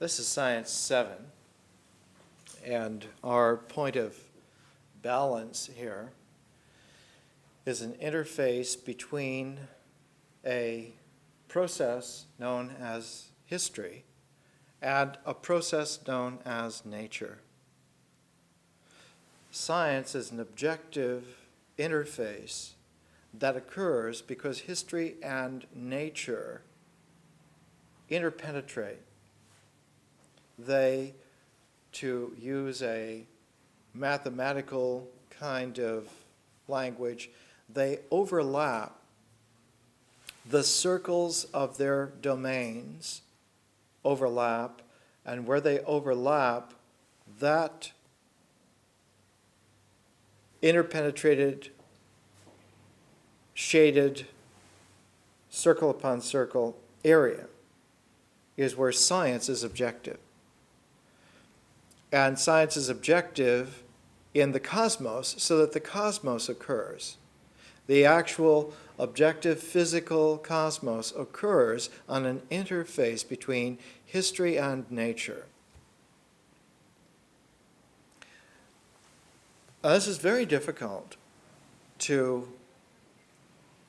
This is Science 7, and our point of balance here is an interface between a process known as history and a process known as nature. Science is an objective interface that occurs because history and nature interpenetrate. They, to use a mathematical kind of language, they overlap the circles of their domains, overlap, and where they overlap, that interpenetrated, shaded, circle upon circle area is where science is objective. And science is objective in the cosmos so that the cosmos occurs. The actual objective physical cosmos occurs on an interface between history and nature. This is very difficult to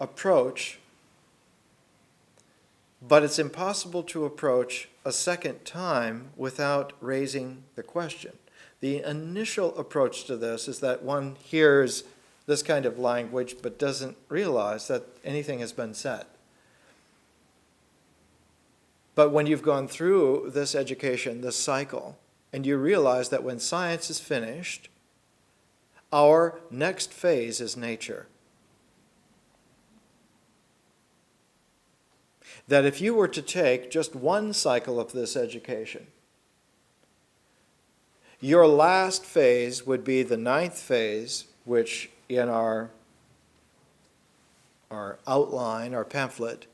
approach, but it's impossible to approach a second time without raising the question. The initial approach to this is that one hears this kind of language but doesn't realize that anything has been said. But when you've gone through this education, this cycle, and you realize that when science is finished, our next phase is nature. That if you were to take just one cycle of this education, your last phase would be the 9th phase, which in our outline, our pamphlet,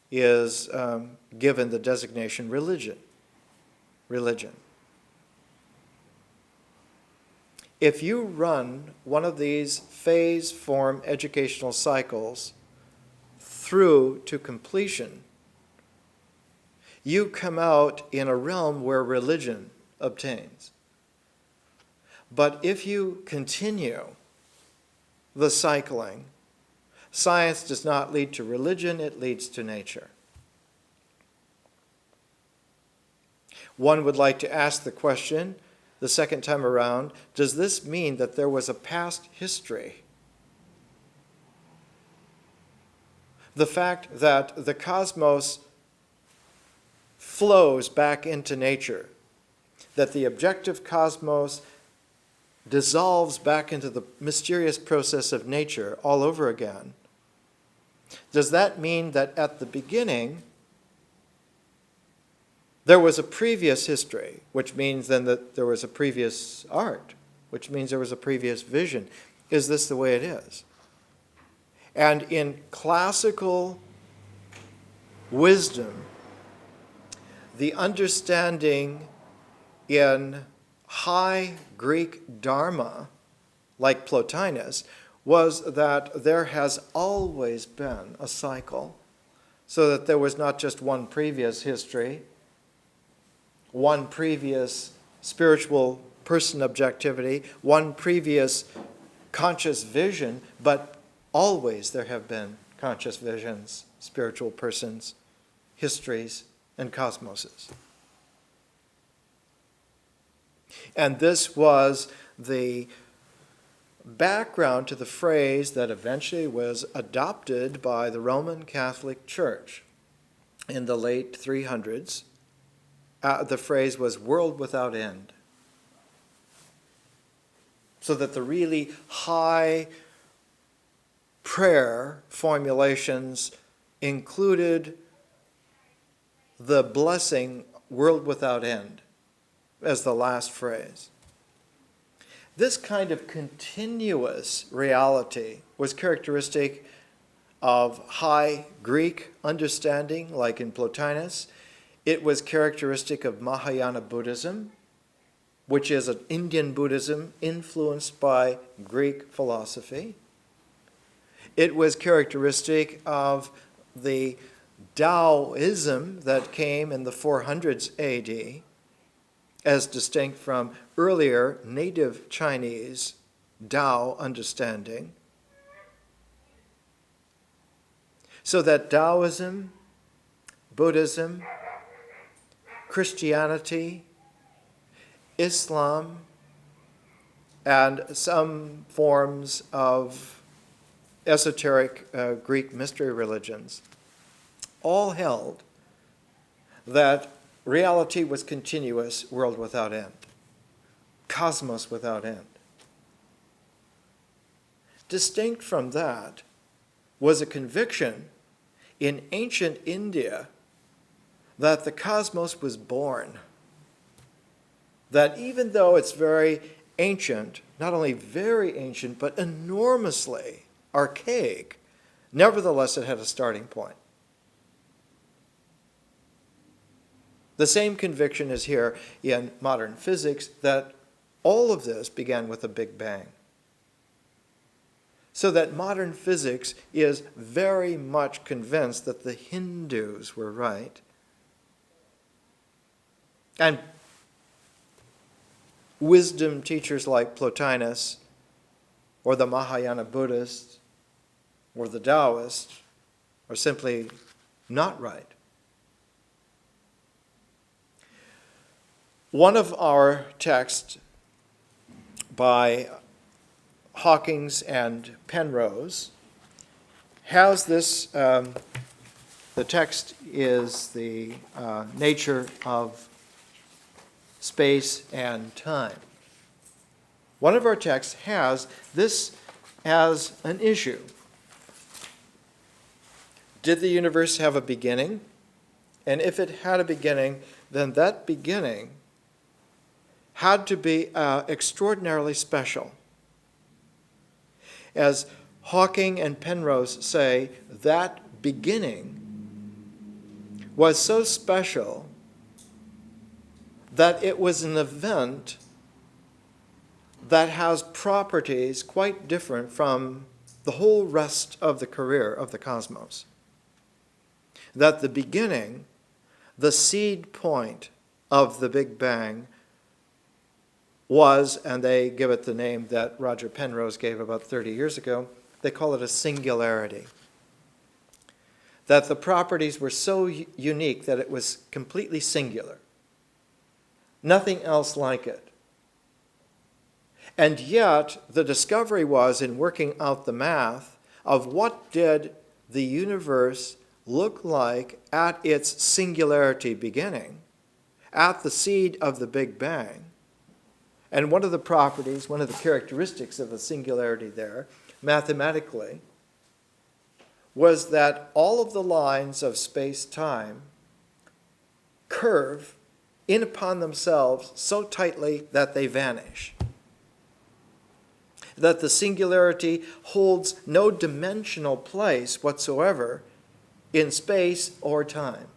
is given the designation religion. Religion. If you run one of these phase form educational cycles through to completion, you come out in a realm where religion obtains. But if you continue the cycling, science does not lead to religion, it leads to nature. One would like to ask the question, the second time around, does this mean that there was a past history? The fact that the cosmos flows back into nature, that the objective cosmos dissolves back into the mysterious process of nature all over again. Does that mean that at the beginning there was a previous history, which means then that there was a previous art, which means there was a previous vision? Is this the way it is? And in classical wisdom, the understanding in high Greek Dharma, like Plotinus, was that there has always been a cycle, so that there was not just one previous history, one previous spiritual person objectivity, one previous conscious vision, but always there have been conscious visions, spiritual persons, histories, and cosmoses. And this was the background to the phrase that eventually was adopted by the Roman Catholic Church in the late 300s. The phrase was world without end. So that the really high prayer formulations included the blessing world without end as the last phrase. This kind of continuous reality was characteristic of high Greek understanding, like in Plotinus. It was characteristic of Mahayana Buddhism, which is an Indian Buddhism influenced by Greek philosophy. It was characteristic of the Taoism that came in the 400s AD, as distinct from earlier native Chinese Tao understanding, so that Taoism, Buddhism, Christianity, Islam, and some forms of esoteric Greek mystery religions all held that reality was continuous, world without end, cosmos without end. Distinct from that was a conviction in ancient India that the cosmos was born. That even though it's very ancient, not only very ancient, but enormously archaic, nevertheless it had a starting point. The same conviction is here in modern physics, that all of this began with a Big Bang. So that modern physics is very much convinced that the Hindus were right. And wisdom teachers like Plotinus, or the Mahayana Buddhists, or the Taoists are simply not right. One of our texts by Hawkins and Penrose has this, the text is the nature of space and time. One of our texts has this as an issue. Did the universe have a beginning? And if it had a beginning, then that beginning had to be extraordinarily special. As Hawking and Penrose say, that beginning was so special that it was an event that has properties quite different from the whole rest of the career of the cosmos. That the beginning, the seed point of the Big Bang, was, and they give it the name that Roger Penrose gave about 30 years ago, they call it a singularity. That the properties were so unique that it was completely singular. Nothing else like it. And yet, the discovery was in working out the math of what did the universe look like at its singularity beginning, at the seed of the Big Bang. And one of the properties, one of the characteristics of the singularity there, mathematically, was that all of the lines of space-time curve in upon themselves so tightly that they vanish. That the singularity holds no dimensional place whatsoever in space or time.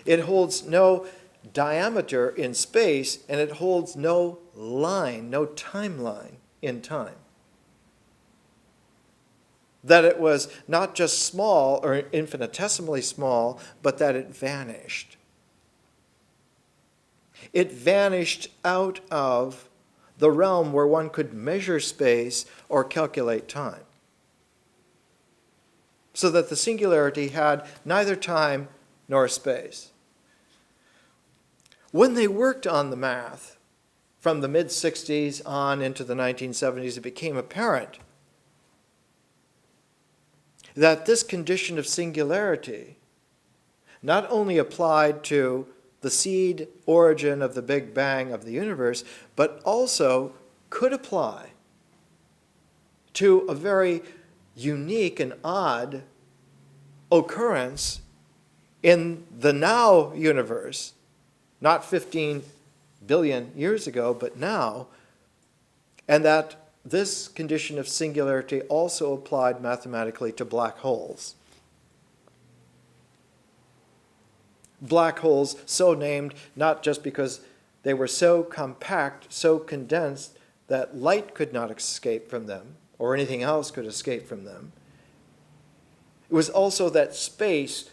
It holds no diameter in space, and it holds no line, no timeline in time. That it was not just small or infinitesimally small, but that it vanished. It vanished out of the realm where one could measure space or calculate time. So that the singularity had neither time nor space. When they worked on the math, from the mid-60s on into the 1970s, it became apparent that this condition of singularity not only applied to the seed origin of the Big Bang of the universe, but also could apply to a very unique and odd occurrence in the now universe, not 15 billion years ago, but now, and that this condition of singularity also applied mathematically to black holes. Black holes, so named not just because they were so compact, so condensed, that light could not escape from them, or anything else could escape from them. It was also that space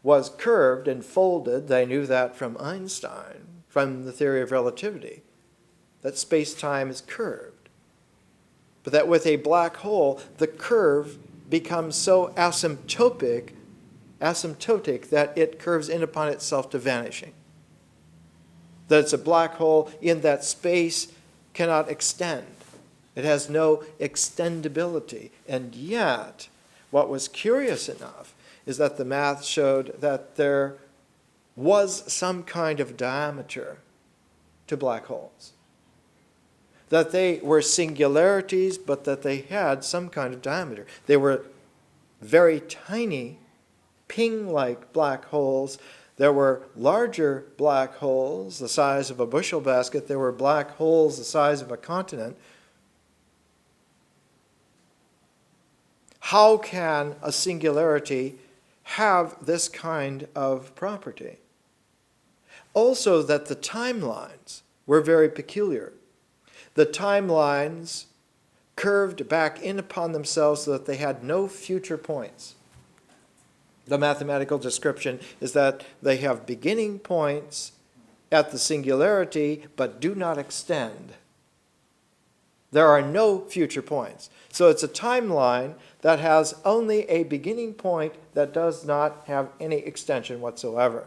was curved and folded. They knew that from Einstein, from the theory of relativity, that space-time is curved. But that with a black hole, the curve becomes so asymptotic that it curves in upon itself to vanishing. That it's a black hole in that space cannot extend. It has no extendability. And yet, what was curious enough is that the math showed that there was some kind of diameter to black holes. That they were singularities, but that they had some kind of diameter. They were very tiny, ping-like black holes. There were larger black holes the size of a bushel basket. There were black holes the size of a continent. How can a singularity have this kind of property? Also, that the timelines were very peculiar. The timelines curved back in upon themselves so that they had no future points. The mathematical description is that they have beginning points at the singularity, but do not extend. There are no future points. So it's a timeline that has only a beginning point that does not have any extension whatsoever.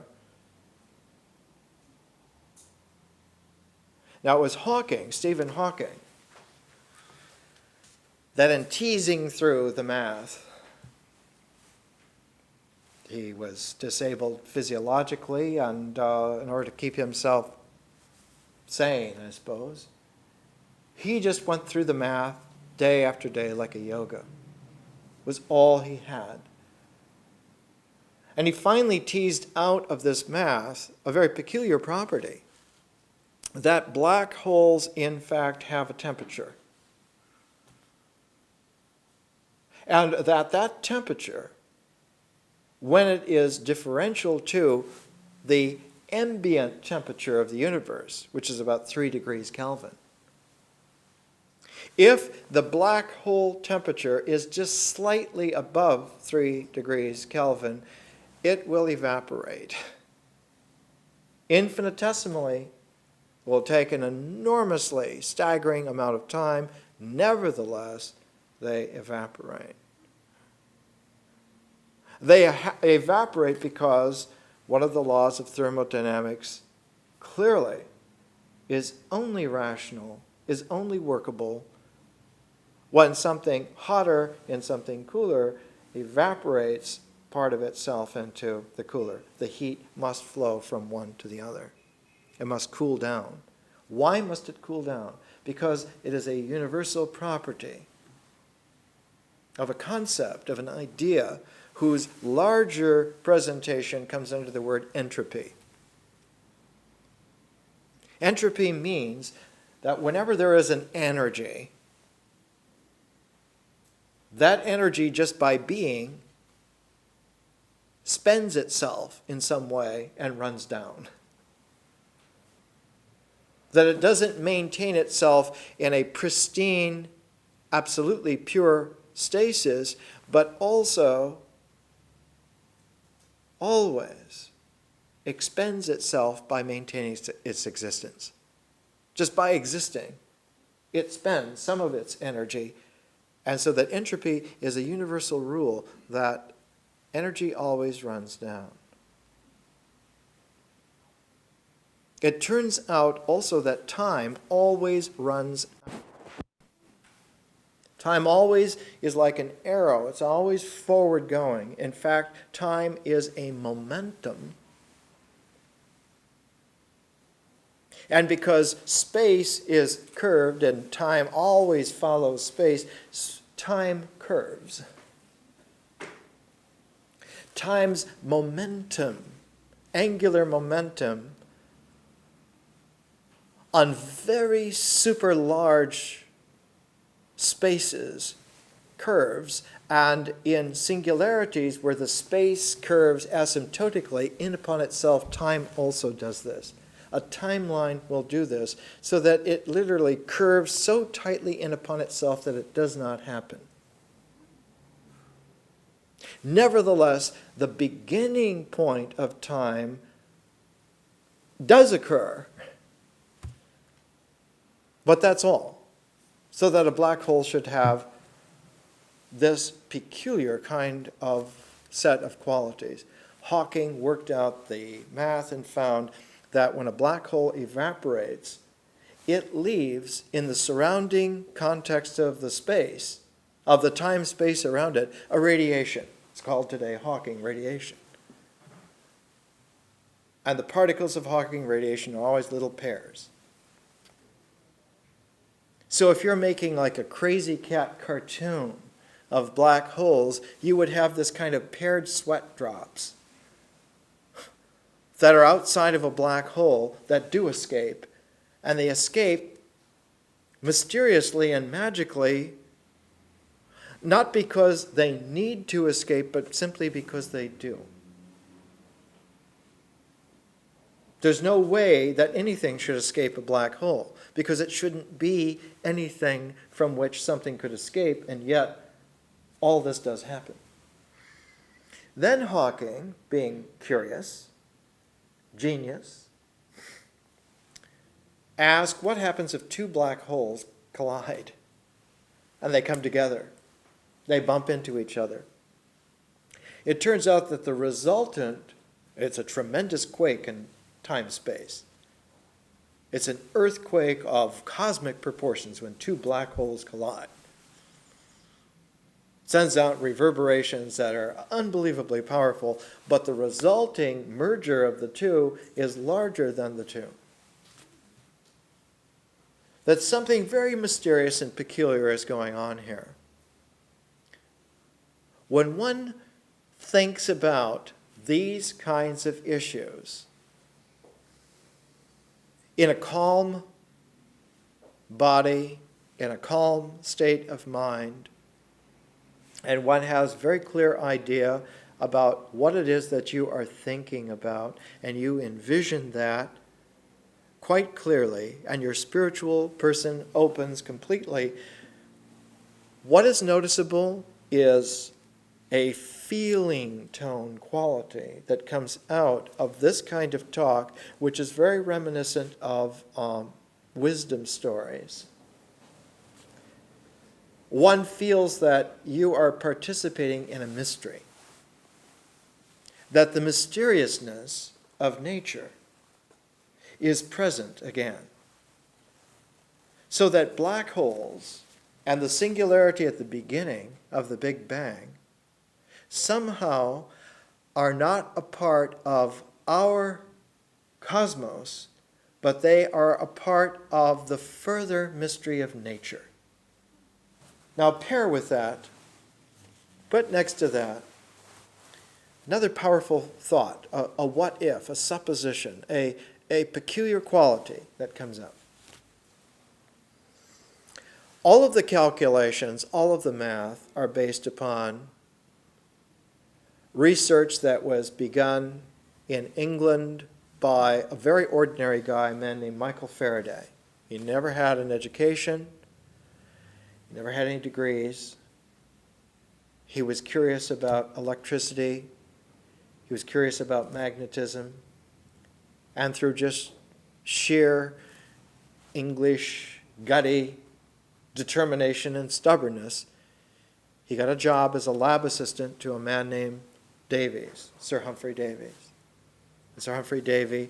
Now, it was Stephen Hawking, that in teasing through the math, he was disabled physiologically, and in order to keep himself sane, I suppose, he just went through the math day after day like a yoga. It was all he had. And he finally teased out of this math a very peculiar property, that black holes, in fact, have a temperature. And that temperature, when it is differential to the ambient temperature of the universe, which is about 3 degrees Kelvin. If the black hole temperature is just slightly above 3 degrees Kelvin, it will evaporate. Infinitesimally, will take an enormously staggering amount of time. Nevertheless, they evaporate. They evaporate because one of the laws of thermodynamics clearly is only rational, is only workable when something hotter and something cooler evaporates part of itself into the cooler. The heat must flow from one to the other. It must cool down. Why must it cool down? Because it is a universal property of a concept, of an idea, whose larger presentation comes under the word entropy. Entropy means that whenever there is an energy, that energy, just by being, spends itself in some way and runs down. That it doesn't maintain itself in a pristine, absolutely pure stasis, but also always expends itself by maintaining its existence. Just by existing, it spends some of its energy. And so that entropy is a universal rule that energy always runs down. It turns out also that time always runs out. Time always is like an arrow. It's always forward going. In fact, time is a momentum. And because space is curved and time always follows space, time curves. Time's momentum, angular momentum, on very super large spaces curves, and in singularities where the space curves asymptotically in upon itself, time also does this. A timeline will do this so that it literally curves so tightly in upon itself that it does not happen. Nevertheless, the beginning point of time does occur. But that's all. So that a black hole should have this peculiar kind of set of qualities. Hawking worked out the math and found that when a black hole evaporates, it leaves in the surrounding context of the space, of the time-space around it, a radiation. It's called today Hawking radiation. And the particles of Hawking radiation are always little pairs. So if you're making like a crazy cat cartoon of black holes, you would have this kind of paired sweat drops that are outside of a black hole that do escape. And they escape mysteriously and magically, not because they need to escape, but simply because they do. There's no way that anything should escape a black hole, because it shouldn't be anything from which something could escape, and yet all this does happen. Then Hawking, being curious, genius, asked what happens if two black holes collide and they come together. They bump into each other. It turns out that the resultant, it's a tremendous quake in time-space. It's an earthquake of cosmic proportions when two black holes collide. It sends out reverberations that are unbelievably powerful, but the resulting merger of the two is larger than the two. That something very mysterious and peculiar is going on here. When one thinks about these kinds of issues in a calm body, in a calm state of mind, and one has a very clear idea about what it is that you are thinking about, and you envision that quite clearly, and your spiritual person opens completely, what is noticeable is a feeling tone quality that comes out of this kind of talk, which is very reminiscent of wisdom stories. One feels that you are participating in a mystery, that the mysteriousness of nature is present again. So that black holes and the singularity at the beginning of the Big Bang somehow are not a part of our cosmos, but they are a part of the further mystery of nature. Now pair with that, put next to that, another powerful thought, a what if, a supposition, a peculiar quality that comes up. All of the calculations, all of the math are based upon research that was begun in England by a very ordinary guy, a man named Michael Faraday. He never had an education, he never had any degrees. He was curious about electricity, he was curious about magnetism, and through just sheer English, gutty determination and stubbornness, he got a job as a lab assistant to a man named Davies, Sir Humphrey Davies. And Sir Humphrey Davy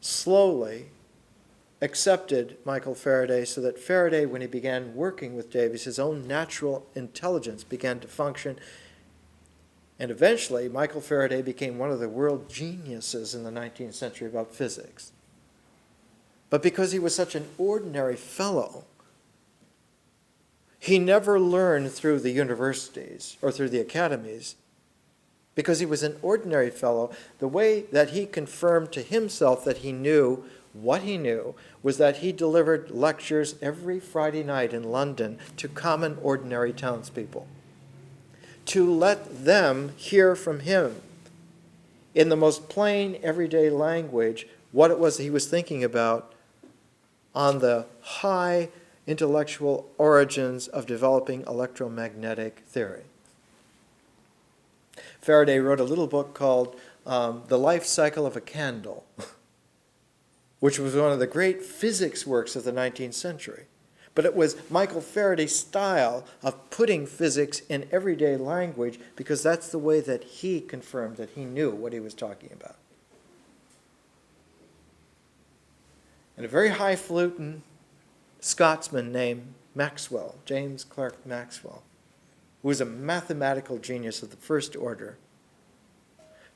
slowly accepted Michael Faraday, so that Faraday, when he began working with Davies, his own natural intelligence began to function. And eventually, Michael Faraday became one of the world geniuses in the 19th century about physics. But because he was such an ordinary fellow, he never learned through the universities or through the academies. Because he was an ordinary fellow, the way that he confirmed to himself that he knew what he knew was that he delivered lectures every Friday night in London to common, ordinary townspeople, to let them hear from him in the most plain, everyday language what it was he was thinking about on the high intellectual origins of developing electromagnetic theory. Faraday wrote a little book called The Life Cycle of a Candle. which was one of the great physics works of the 19th century. But it was Michael Faraday's style of putting physics in everyday language because that's the way that he confirmed that he knew what he was talking about. And a very highfalutin Scotsman named Maxwell, James Clerk Maxwell, who was a mathematical genius of the first order,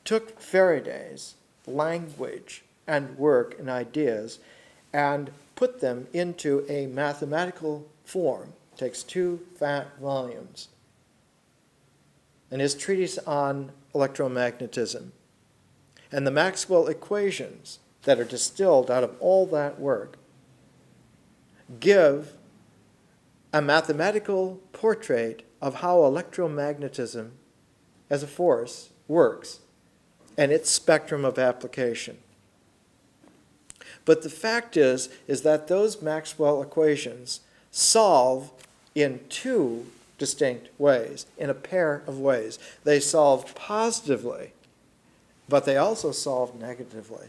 took Faraday's language and work and ideas and put them into a mathematical form. It takes 2 fat volumes. And his treatise on electromagnetism. And the Maxwell equations that are distilled out of all that work give a mathematical portrait of how electromagnetism as a force works and its spectrum of application. But the fact is that those Maxwell equations solve in 2 distinct ways, in a pair of ways. They solve positively, but they also solve negatively.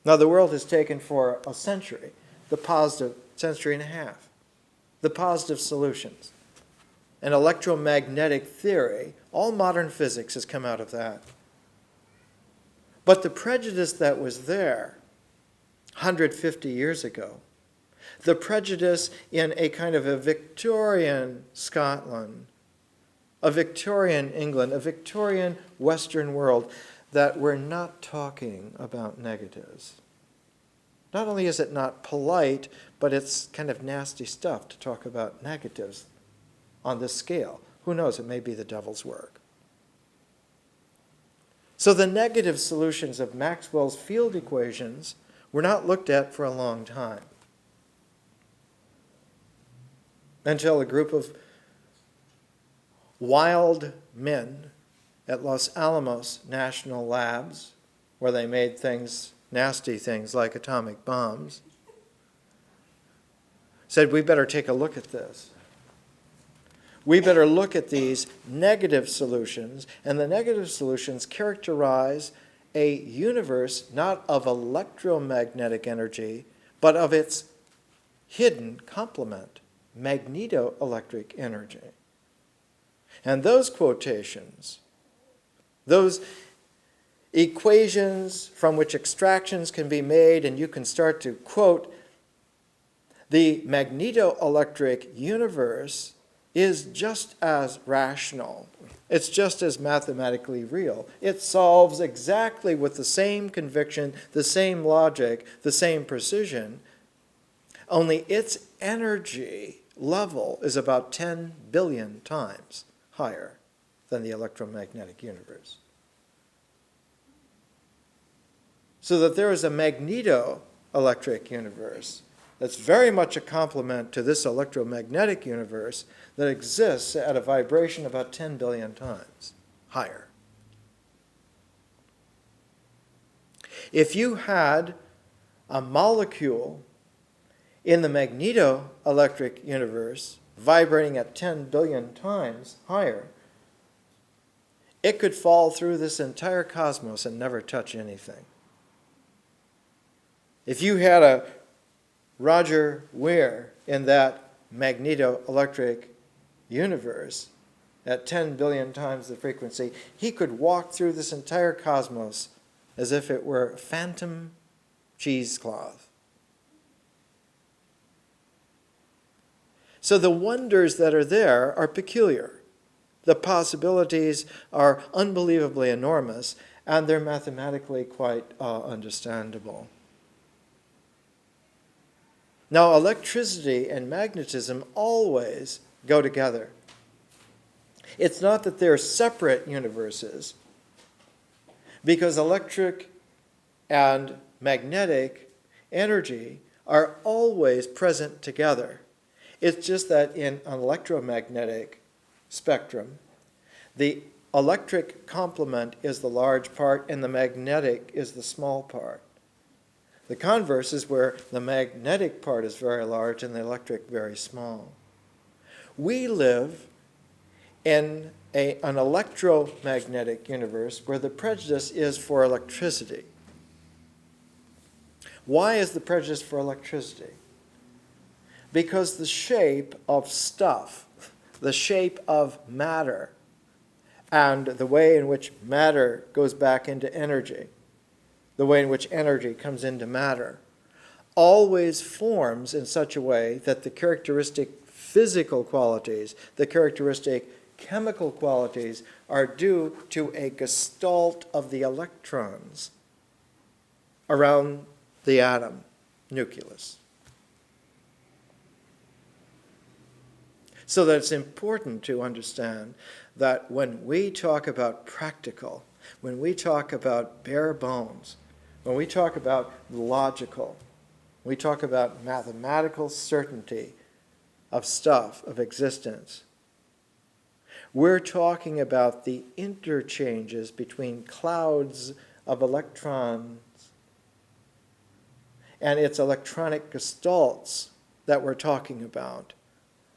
Now, the world has taken for a century, the positive, century and a half, the positive solutions. And electromagnetic theory, all modern physics has come out of that. But the prejudice that was there 150 years ago, the prejudice in a kind of a Victorian Scotland, a Victorian England, a Victorian Western world, that we're not talking about negatives. Not only is it not polite, but it's kind of nasty stuff to talk about negatives on this scale. Who knows, it may be the devil's work. So the negative solutions of Maxwell's field equations were not looked at for a long time, until a group of wild men at Los Alamos National Labs, where they made things, nasty things like atomic bombs, said, we better take a look at this. We better look at these negative solutions, and the negative solutions characterize a universe not of electromagnetic energy, but of its hidden complement, magnetoelectric energy. And those quotations, those equations from which extractions can be made, and you can start to quote, the magnetoelectric universe is just as rational. It's just as mathematically real. It solves exactly with the same conviction, the same logic, the same precision, only its energy level is about 10 billion times higher than the electromagnetic universe. So that there is a magnetoelectric universe that's very much a complement to this electromagnetic universe that exists at a vibration about 10 billion times higher. If you had a molecule in the magnetoelectric universe vibrating at 10 billion times higher, it could fall through this entire cosmos and never touch anything. If you had a Roger Weir in that magnetoelectric universe at 10 billion times the frequency, he could walk through this entire cosmos as if it were phantom cheesecloth. So the wonders that are there are peculiar. The possibilities are unbelievably enormous, and they're mathematically quite understandable. Now, electricity and magnetism always go together. It's not that they're separate universes, because electric and magnetic energy are always present together. It's just that in an electromagnetic spectrum, the electric complement is the large part and the magnetic is the small part. The converse is where the magnetic part is very large and the electric very small. We live in an electromagnetic universe where the prejudice is for electricity. Why is the prejudice for electricity? Because the shape of stuff, the shape of matter, and the way in which matter goes back into energy, the way in which energy comes into matter, always forms in such a way that the characteristic physical qualities, the characteristic chemical qualities are due to a gestalt of the electrons around the atom nucleus. So that it's important to understand that when we talk about practical, when we talk about bare bones, when we talk about logical, we talk about mathematical certainty of stuff, of existence, we're talking about the interchanges between clouds of electrons and its electronic gestalts that we're talking about,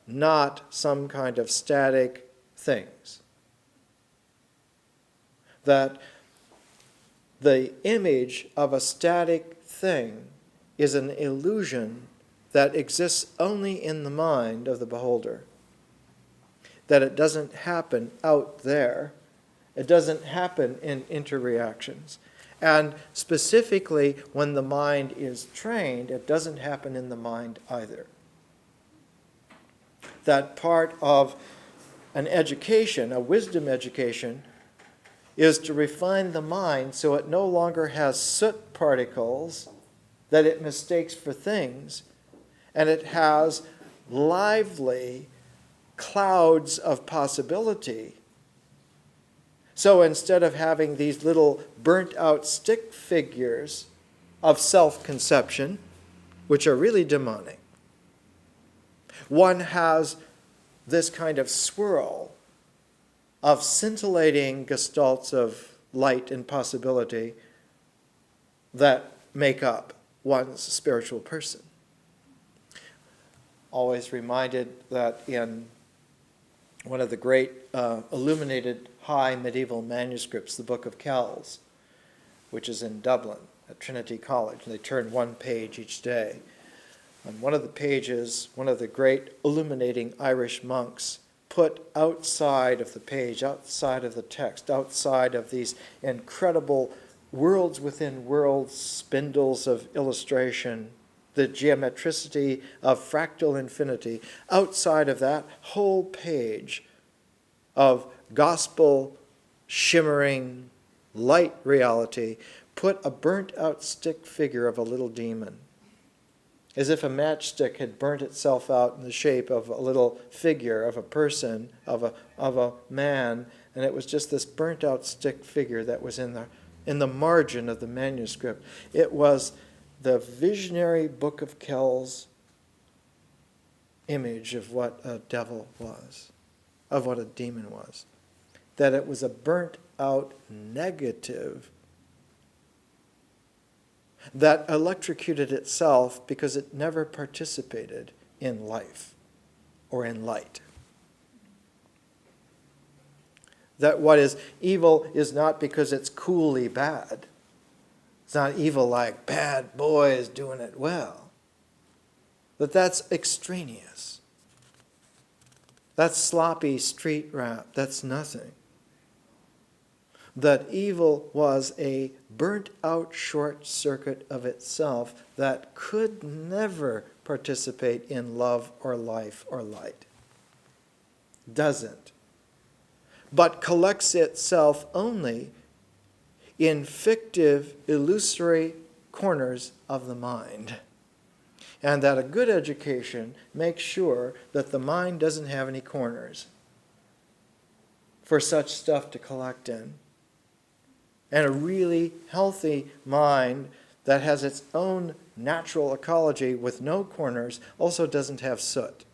not some kind of static things. That the image of a static thing is an illusion that exists only in the mind of the beholder. That it doesn't happen out there. It doesn't happen in interreactions. And specifically, when the mind is trained, it doesn't happen in the mind either. That part of an education, a wisdom education, is to refine the mind so it no longer has soot particles that it mistakes for things, and it has lively clouds of possibility. So instead of having these little burnt-out stick figures of self-conception, which are really demonic, one has this kind of swirl of scintillating gestalts of light and possibility that make up one's spiritual person. Always reminded that in one of the great illuminated high medieval manuscripts, the Book of Kells, which is in Dublin at Trinity College, and they turn one page each day. On one of the pages, one of the great illuminating Irish monks put outside of the page, outside of the text, outside of these incredible worlds within worlds spindles of illustration, the geometricity of fractal infinity, outside of that whole page of gospel shimmering light reality, put a burnt out stick figure of a little demon, as if a matchstick had burnt itself out in the shape of a little figure of a person, of a man, and it was just this burnt out stick figure that was in the margin of the manuscript. It was the visionary Book of Kells image of what a devil was, of what a demon was. That it was a burnt out negative that electrocuted itself because it never participated in life or in light. That what is evil is not because it's coolly bad. It's not evil like bad boys doing it well. That's extraneous. That's sloppy street rap. That's nothing. That evil was a burnt-out short circuit of itself that could never participate in love or life or light. Doesn't. But collects itself only in fictive, illusory corners of the mind. And that a good education makes sure that the mind doesn't have any corners for such stuff to collect in. And a really healthy mind that has its own natural ecology with no corners also doesn't have soot.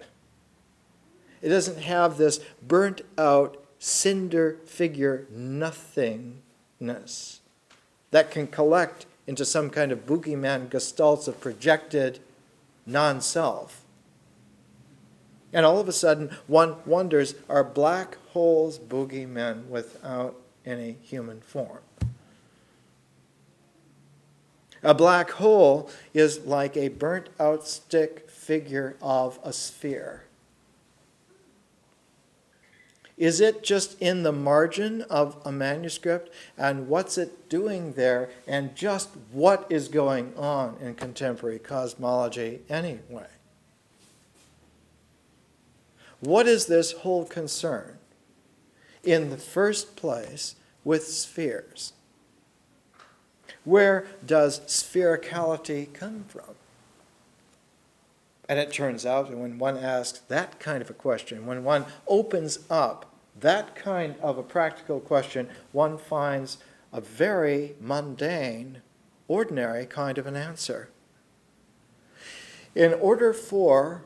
It doesn't have this burnt out cinder figure nothingness that can collect into some kind of boogeyman gestalts of projected non-self. And all of a sudden, one wonders, are black holes boogeymen without any human form? A black hole is like a burnt out stick figure of a sphere. Is it just in the margin of a manuscript? And what's it doing there? And just what is going on in contemporary cosmology anyway? What is this whole concern? In the first place, with spheres. Where does sphericality come from? And it turns out that when one asks that kind of a question, when one opens up that kind of a practical question, one finds a very mundane, ordinary kind of an answer. In order for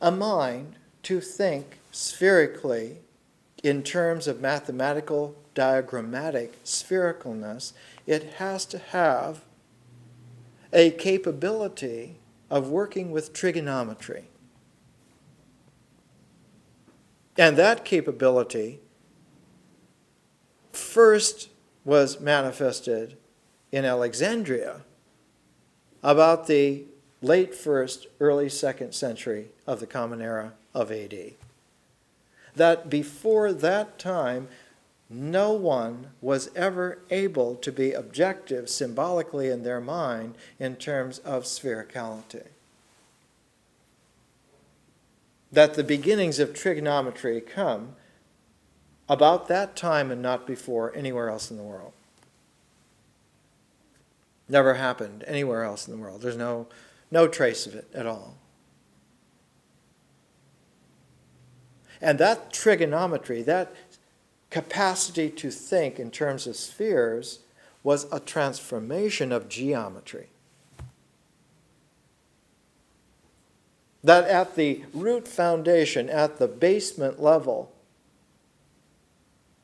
a mind to think spherically in terms of mathematical, diagrammatic sphericalness, it has to have a capability of working with trigonometry. And that capability first was manifested in Alexandria about the late 1st, early 2nd century of the Common Era of AD. That before that time, no one was ever able to be objective symbolically in their mind in terms of sphericality. That the beginnings of trigonometry come about that time and not before anywhere else in the world. Never happened anywhere else in the world. There's no trace of it at all. And that trigonometry, that capacity to think in terms of spheres, was a transformation of geometry. That at the root foundation, at the basement level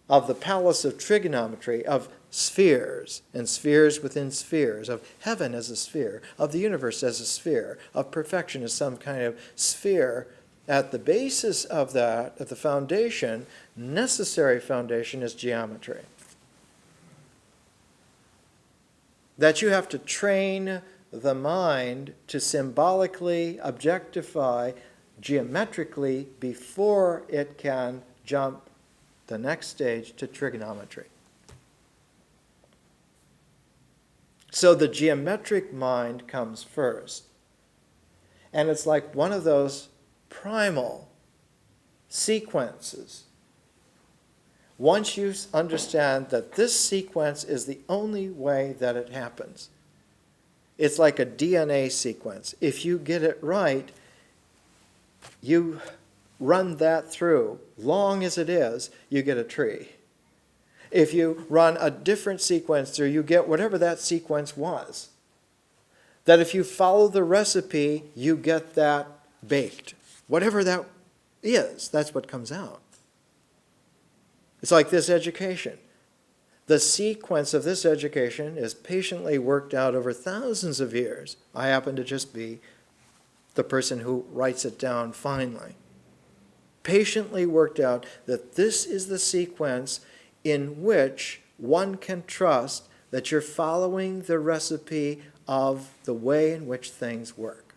of the palace of trigonometry, of spheres, and spheres within spheres, of heaven as a sphere, of the universe as a sphere, of perfection as some kind of sphere, at the basis of that, at the foundation, necessary foundation, is geometry. That you have to train the mind to symbolically objectify geometrically before it can jump the next stage to trigonometry. So the geometric mind comes first. And it's like one of those primal sequences. Once you understand that this sequence is the only way that it happens, it's like a DNA sequence. If you get it right, you run that through, long as it is, you get a tree. If you run a different sequence through, you get whatever that sequence was. That if you follow the recipe, you get that baked. Whatever that is, that's what comes out. It's like this education. The sequence of this education is patiently worked out over thousands of years. I happen to just be the person who writes it down finally. Patiently worked out that this is the sequence in which one can trust that you're following the recipe of the way in which things work.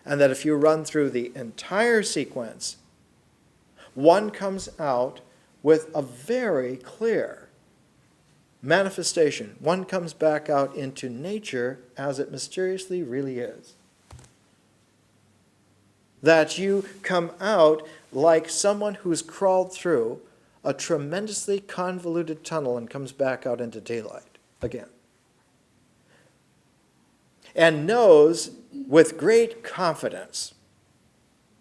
And that if you run through the entire sequence, one comes out with a very clear manifestation. One comes back out into nature as it mysteriously really is. That you come out like someone who's crawled through a tremendously convoluted tunnel and comes back out into daylight again. And knows with great confidence,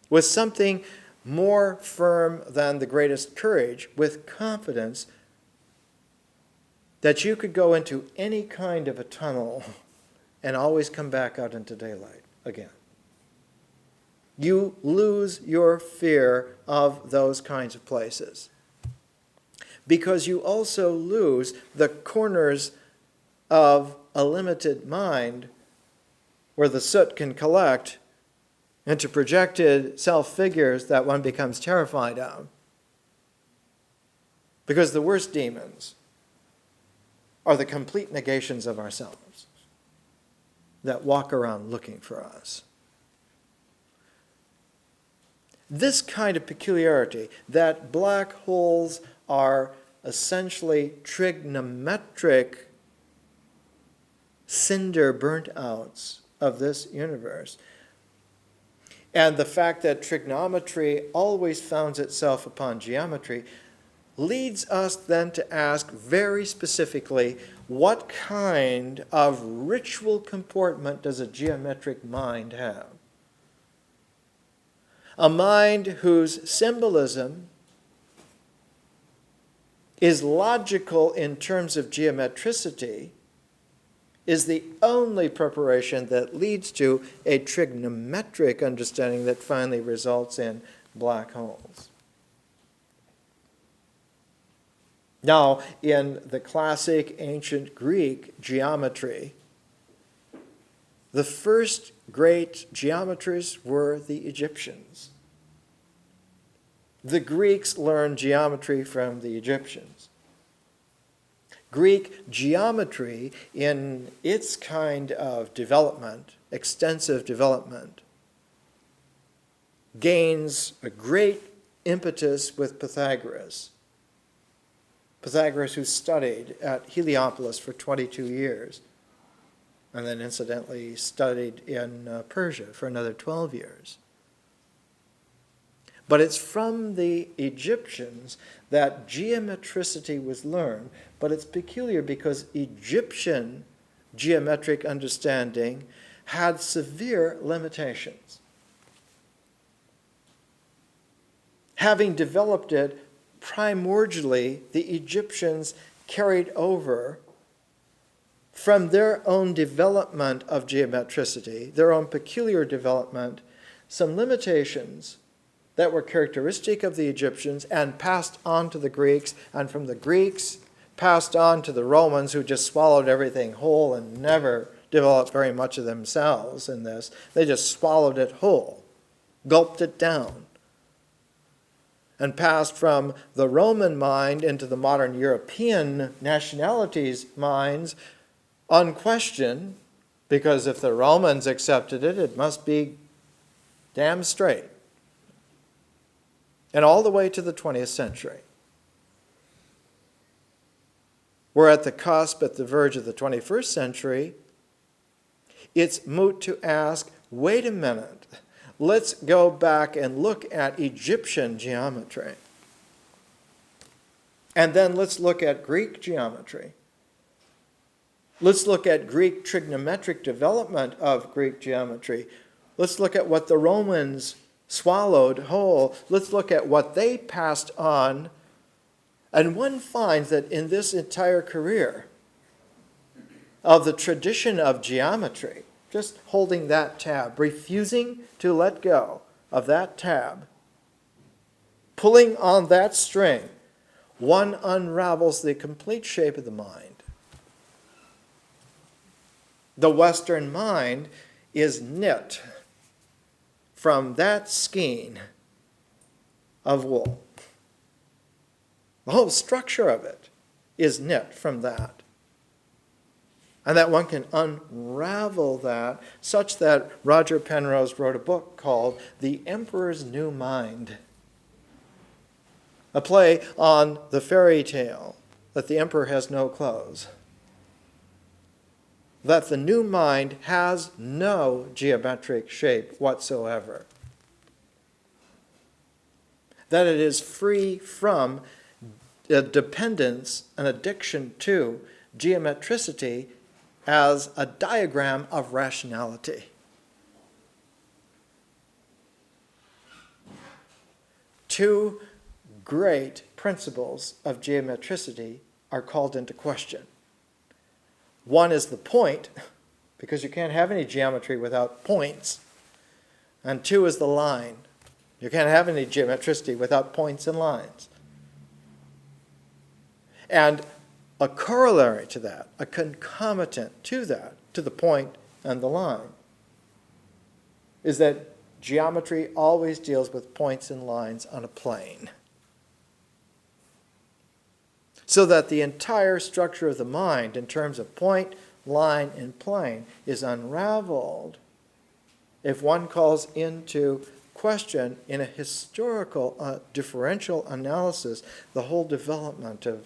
with something more firm than the greatest courage, with confidence, that you could go into any kind of a tunnel and always come back out into daylight again. You lose your fear of those kinds of places. Because you also lose the corners of a limited mind where the soot can collect into projected self-figures that one becomes terrified of. Because the worst demons are the complete negations of ourselves that walk around looking for us. This kind of peculiarity, that black holes are essentially trigonometric cinder burnt outs of this universe, and the fact that trigonometry always founds itself upon geometry, leads us then to ask very specifically, what kind of ritual comportment does a geometric mind have? A mind whose symbolism is logical in terms of geometricity is the only preparation that leads to a trigonometric understanding that finally results in black holes. Now, in the classic ancient Greek geometry, the first great geometers were the Egyptians. The Greeks learned geometry from the Egyptians. Greek geometry, in its kind of development, extensive development, gains a great impetus with Pythagoras. Pythagoras, who studied at Heliopolis for 22 years, and then incidentally studied in Persia for another 12 years. But it's from the Egyptians that geometricity was learned, but it's peculiar because Egyptian geometric understanding had severe limitations. Having developed it primordially, the Egyptians carried over from their own development of geometricity, their own peculiar development, some limitations that were characteristic of the Egyptians and passed on to the Greeks, and from the Greeks passed on to the Romans, who just swallowed everything whole and never developed very much of themselves in this. They just swallowed it whole, gulped it down, and passed from the Roman mind into the modern European nationalities' minds unquestioned, because if the Romans accepted it, it must be damn straight. And all the way to the 20th century. We're at the cusp, at the verge of the 21st century. It's moot to ask, wait a minute, let's go back and look at Egyptian geometry. And then let's look at Greek geometry. Let's look at Greek trigonometric development of Greek geometry. Let's look at what the Romans swallowed whole. Let's look at what they passed on. And one finds that in this entire career of the tradition of geometry, just holding that tab, refusing to let go of that tab, pulling on that string, one unravels the complete shape of the mind. The Western mind is knit from that skein of wool. The whole structure of it is knit from that. And that one can unravel that, such that Roger Penrose wrote a book called The Emperor's New Mind, a play on the fairy tale that the emperor has no clothes, that the new mind has no geometric shape whatsoever, that it is free from a dependence, an addiction to geometricity as a diagram of rationality. Two great principles of geometricity are called into question. One is the point, because you can't have any geometry without points. And two is the line. You can't have any geometricity without points and lines. And a corollary to that, a concomitant to that, to the point and the line, is that geometry always deals with points and lines on a plane. So that the entire structure of the mind, in terms of point, line, and plane, is unraveled if one calls into question, in a historical differential analysis, the whole development of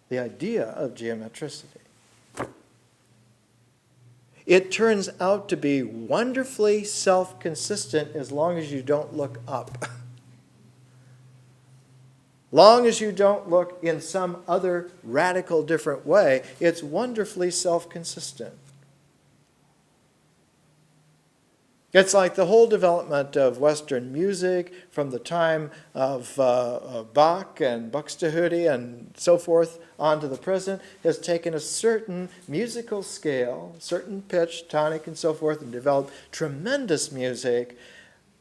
the idea of geometricity. It turns out to be wonderfully self-consistent as long as you don't look up. Long as you don't look in some other radical different way, it's wonderfully self-consistent. It's like the whole development of Western music from the time of Bach and Buxtehude and so forth on to the present has taken a certain musical scale, certain pitch, tonic, and so forth, and developed tremendous music.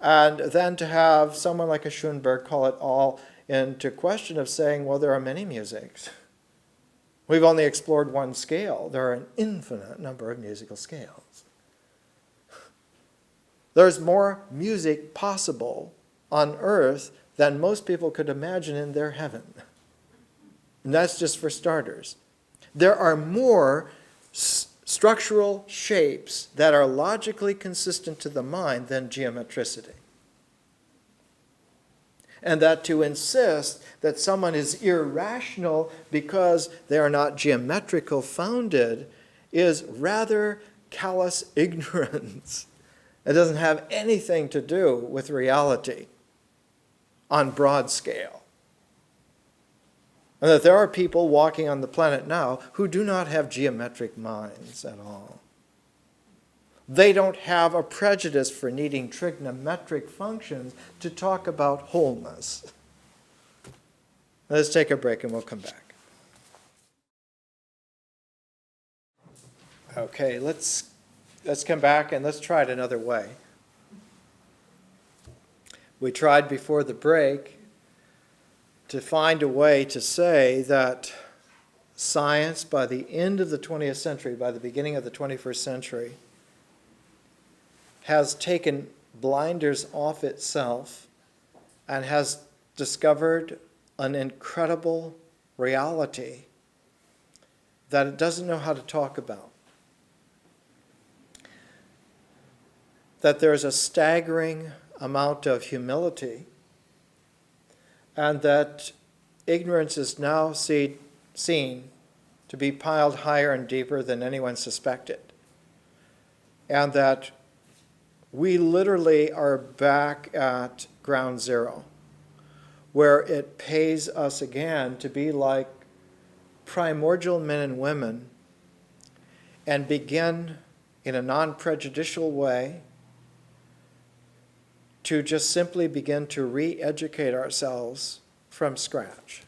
And then to have someone like a Schoenberg call it all into question of saying, well, there are many musics. We've only explored one scale. There are an infinite number of musical scales. There's more music possible on earth than most people could imagine in their heaven. And that's just for starters. There are more structural shapes that are logically consistent to the mind than geometricity. And that to insist that someone is irrational because they are not geometrical founded is rather callous ignorance. It doesn't have anything to do with reality on broad scale. And that there are people walking on the planet now who do not have geometric minds at all. They don't have a prejudice for needing trigonometric functions to talk about wholeness. Let's take a break and we'll come back. Okay, let's come back and let's try it another way. We tried before the break to find a way to say that science, by the end of the 20th century, by the beginning of the 21st century, has taken blinders off itself and has discovered an incredible reality that it doesn't know how to talk about. That there's a staggering amount of humility, and that ignorance is now seen to be piled higher and deeper than anyone suspected, and that we literally are back at ground zero, where it pays us again to be like primordial men and women and begin in a non-prejudicial way to just simply begin to re-educate ourselves from scratch.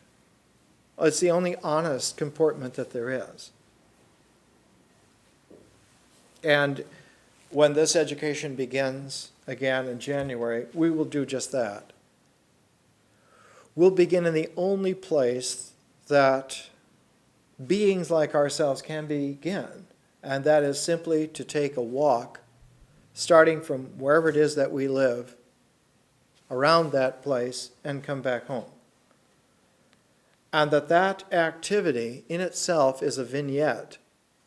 It's the only honest comportment that there is. And when this education begins again in January, we will do just that. We'll begin in the only place that beings like ourselves can begin, and that is simply to take a walk, starting from wherever it is that we live, around that place, and come back home. And that activity in itself is a vignette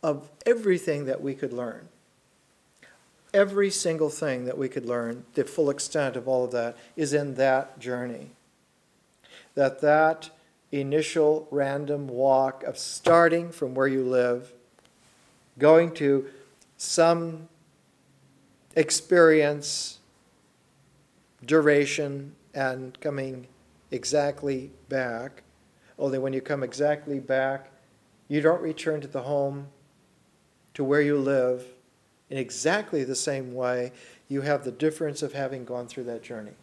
of everything that we could learn. Every single thing that we could learn, the full extent of all of that, is in that journey. That initial random walk of starting from where you live, going to some experience, duration, and coming exactly back. Only when you come exactly back, you don't return to the home, to where you live, in exactly the same way. You have the difference of having gone through that journey.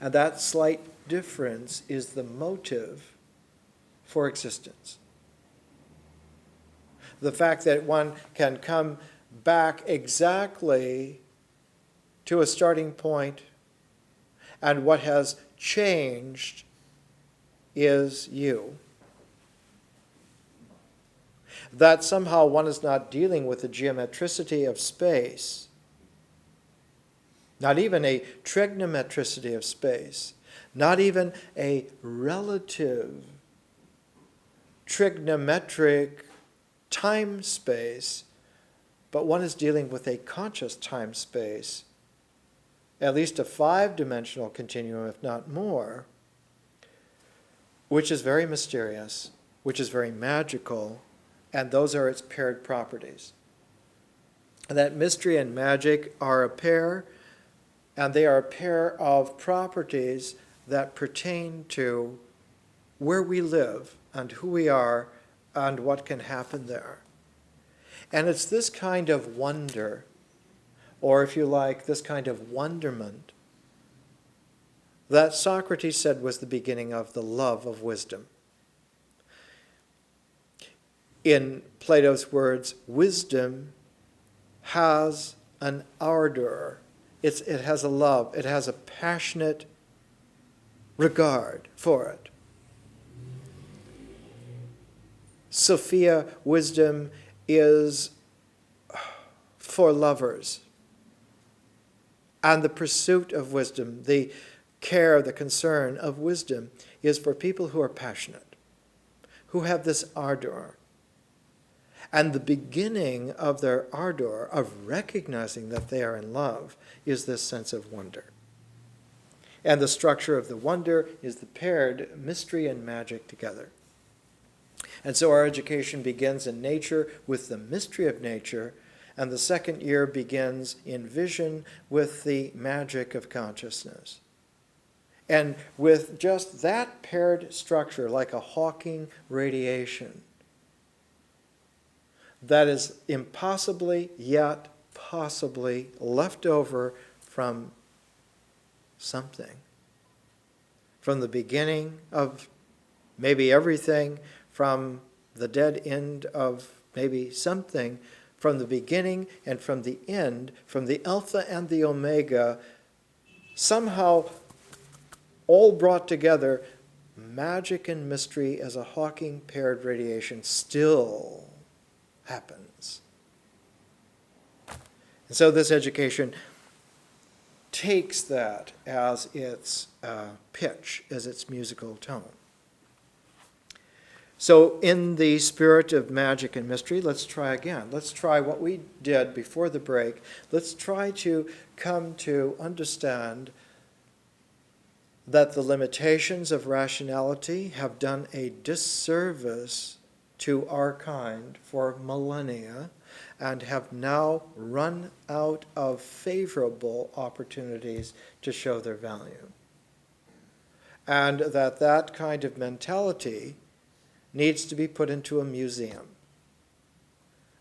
And that slight difference is the motive for existence. The fact that one can come back exactly to a starting point, and what has changed is you. That somehow one is not dealing with the geometricity of space, not even a trigonometricity of space, not even a relative trigonometric time-space, but one is dealing with a conscious time-space, at least a 5-dimensional continuum, if not more, which is very mysterious, which is very magical, and those are its paired properties. And that mystery and magic are a pair, and they are a pair of properties that pertain to where we live and who we are and what can happen there. And it's this kind of wonder, or if you like, this kind of wonderment, that Socrates said was the beginning of the love of wisdom. In Plato's words, wisdom has an ardor. It has a love. It has a passionate regard for it. Sophia, wisdom, is for lovers. And the pursuit of wisdom, the care, the concern of wisdom, is for people who are passionate, who have this ardor. And the beginning of their ardor, of recognizing that they are in love, is this sense of wonder. And the structure of the wonder is the paired mystery and magic together. And so our education begins in nature with the mystery of nature, and the second year begins in vision with the magic of consciousness. And with just that paired structure, like a Hawking radiation, that is impossibly yet possibly left over from something. From the beginning of maybe everything, from the dead end of maybe something, from the beginning and from the end, from the Alpha and the Omega, somehow all brought together, magic and mystery as a Hawking paired radiation still happens. And so this education takes that as its pitch, as its musical tone. So in the spirit of magic and mystery, let's try again. Let's try what we did before the break. Let's try to come to understand that the limitations of rationality have done a disservice to our kind for millennia and have now run out of favorable opportunities to show their value. And that kind of mentality needs to be put into a museum.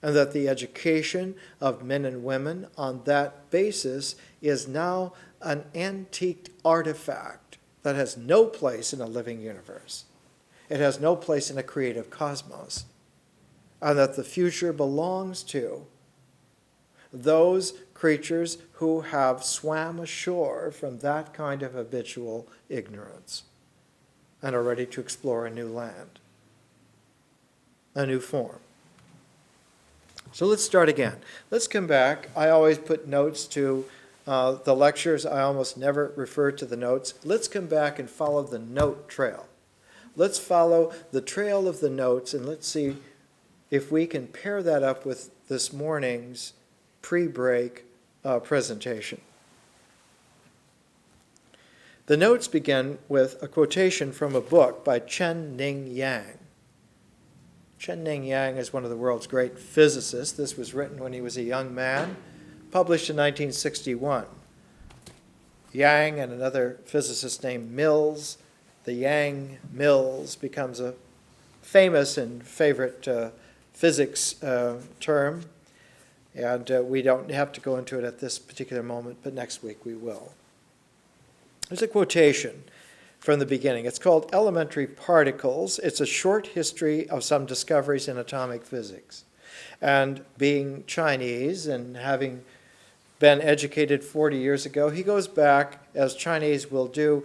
And that the education of men and women on that basis is now an antiqued artifact that has no place in a living universe. It has no place in a creative cosmos. And that the future belongs to those creatures who have swam ashore from that kind of habitual ignorance and are ready to explore a new land, a new form. So let's start again. Let's come back. I always put notes to the lectures. I almost never refer to the notes. Let's come back and follow the note trail. Let's follow the trail of the notes, and let's see if we can pair that up with this morning's pre-break presentation. The notes begin with a quotation from a book by Chen-Ning Yang. Chen-Ning Yang is one of the world's great physicists. This was written when he was a young man, published in 1961. Yang and another physicist named Mills, the Yang-Mills becomes a famous and favorite physics term, and we don't have to go into it at this particular moment, but next week we will. There's a quotation from the beginning. It's called Elementary Particles. It's a short history of some discoveries in atomic physics. And being Chinese and having been educated 40 years ago, he goes back, as Chinese will do,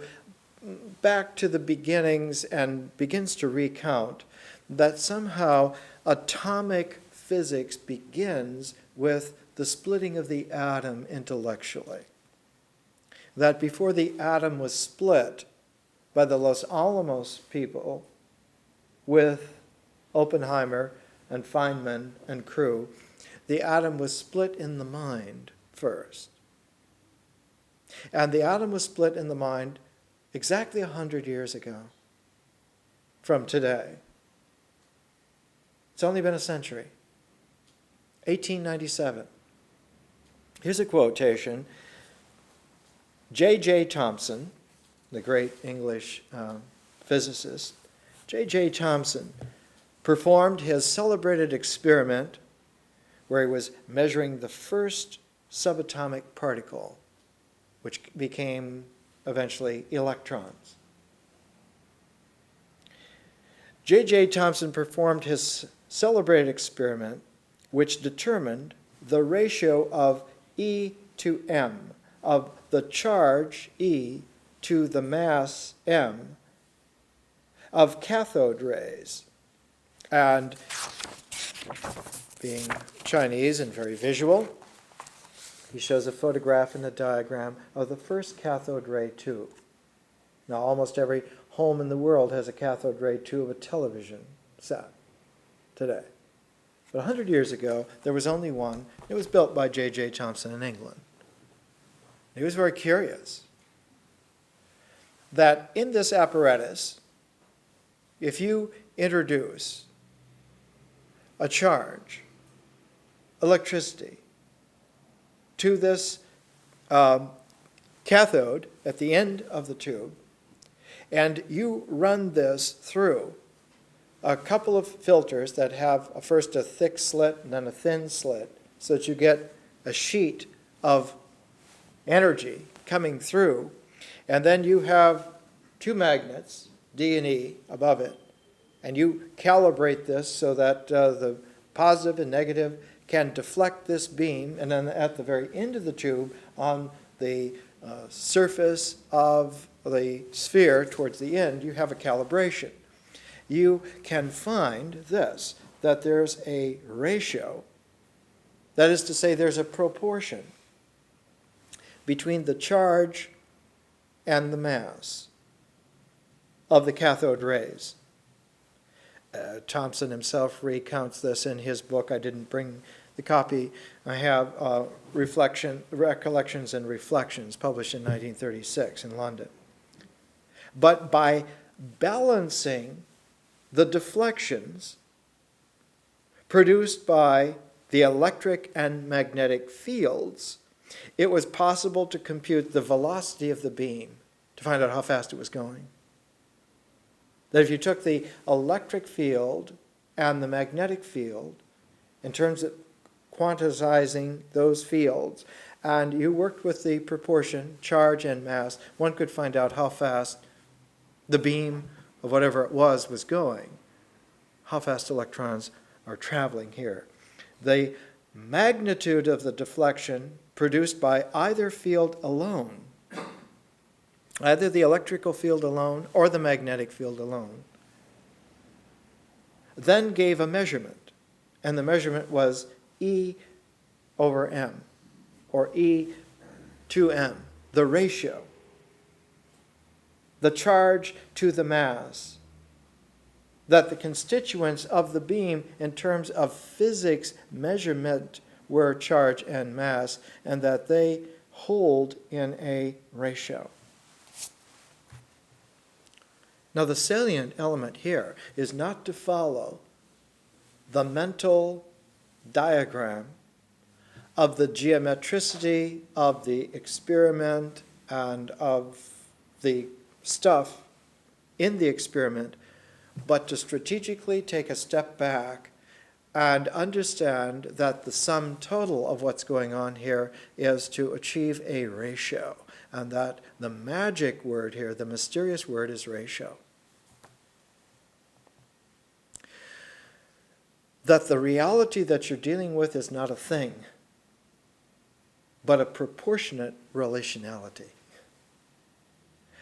back to the beginnings and begins to recount that somehow atomic physics begins with the splitting of the atom intellectually. That before the atom was split by the Los Alamos people with Oppenheimer and Feynman and crew, the atom was split in the mind first. And the atom was split in the mind exactly 100 years ago from today. It's only been a century. 1897. Here's a quotation. J.J. Thomson, the great English physicist, J.J. Thomson performed his celebrated experiment where he was measuring the first subatomic particle, which became eventually electrons. J.J. Thomson performed his celebrated experiment which determined the ratio of E to M, of the charge E to the mass M of cathode rays. And being Chinese and very visual, he shows a photograph and a diagram of the first cathode ray tube. Now, almost every home in the world has a cathode ray tube, a television set today. But 100 years ago, there was only one. It was built by J.J. Thomson in England. He was very curious that in this apparatus, if you introduce a charge, electricity, to this cathode at the end of the tube, and you run this through a couple of filters that have first a thick slit and then a thin slit, so that you get a sheet of energy coming through, and then you have two magnets, D and E, above it, and you calibrate this so that the positive and negative can deflect this beam, and then at the very end of the tube, on the surface of the sphere towards the end, you have a calibration. You can find this, that there's a ratio, that is to say there's a proportion between the charge and the mass of the cathode rays. Thomson himself recounts this in his book. I didn't bring the copy. I have Recollections and Reflections, published in 1936 in London. But by balancing the deflections produced by the electric and magnetic fields, it was possible to compute the velocity of the beam to find out how fast it was going. That if you took the electric field and the magnetic field in terms of quantizing those fields, and you worked with the proportion, charge and mass, one could find out how fast the beam of whatever it was going, how fast electrons are traveling here. The magnitude of the deflection produced by either field alone, either the electrical field alone or the magnetic field alone, then gave a measurement, and the measurement was E over M, or E to M, the ratio, the charge to the mass, that the constituents of the beam in terms of physics measurement were charge and mass, and that they hold in a ratio. Now, the salient element here is not to follow the mental diagram of the geometricity of the experiment and of the stuff in the experiment, but to strategically take a step back and understand that the sum total of what's going on here is to achieve a ratio, and that the magic word here, the mysterious word, is ratio. That the reality that you're dealing with is not a thing, but a proportionate relationality.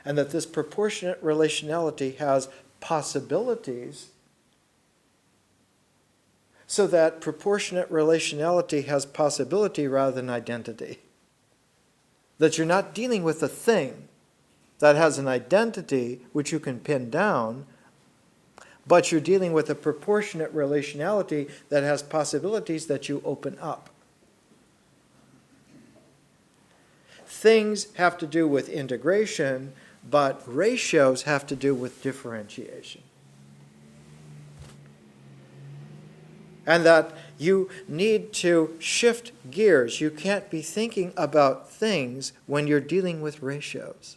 And that this proportionate relationality has possibilities, so that proportionate relationality has possibility rather than identity. That you're not dealing with a thing that has an identity which you can pin down, but you're dealing with a proportionate relationality that has possibilities that you open up. Things have to do with integration, but ratios have to do with differentiation. And that you need to shift gears. You can't be thinking about things when you're dealing with ratios.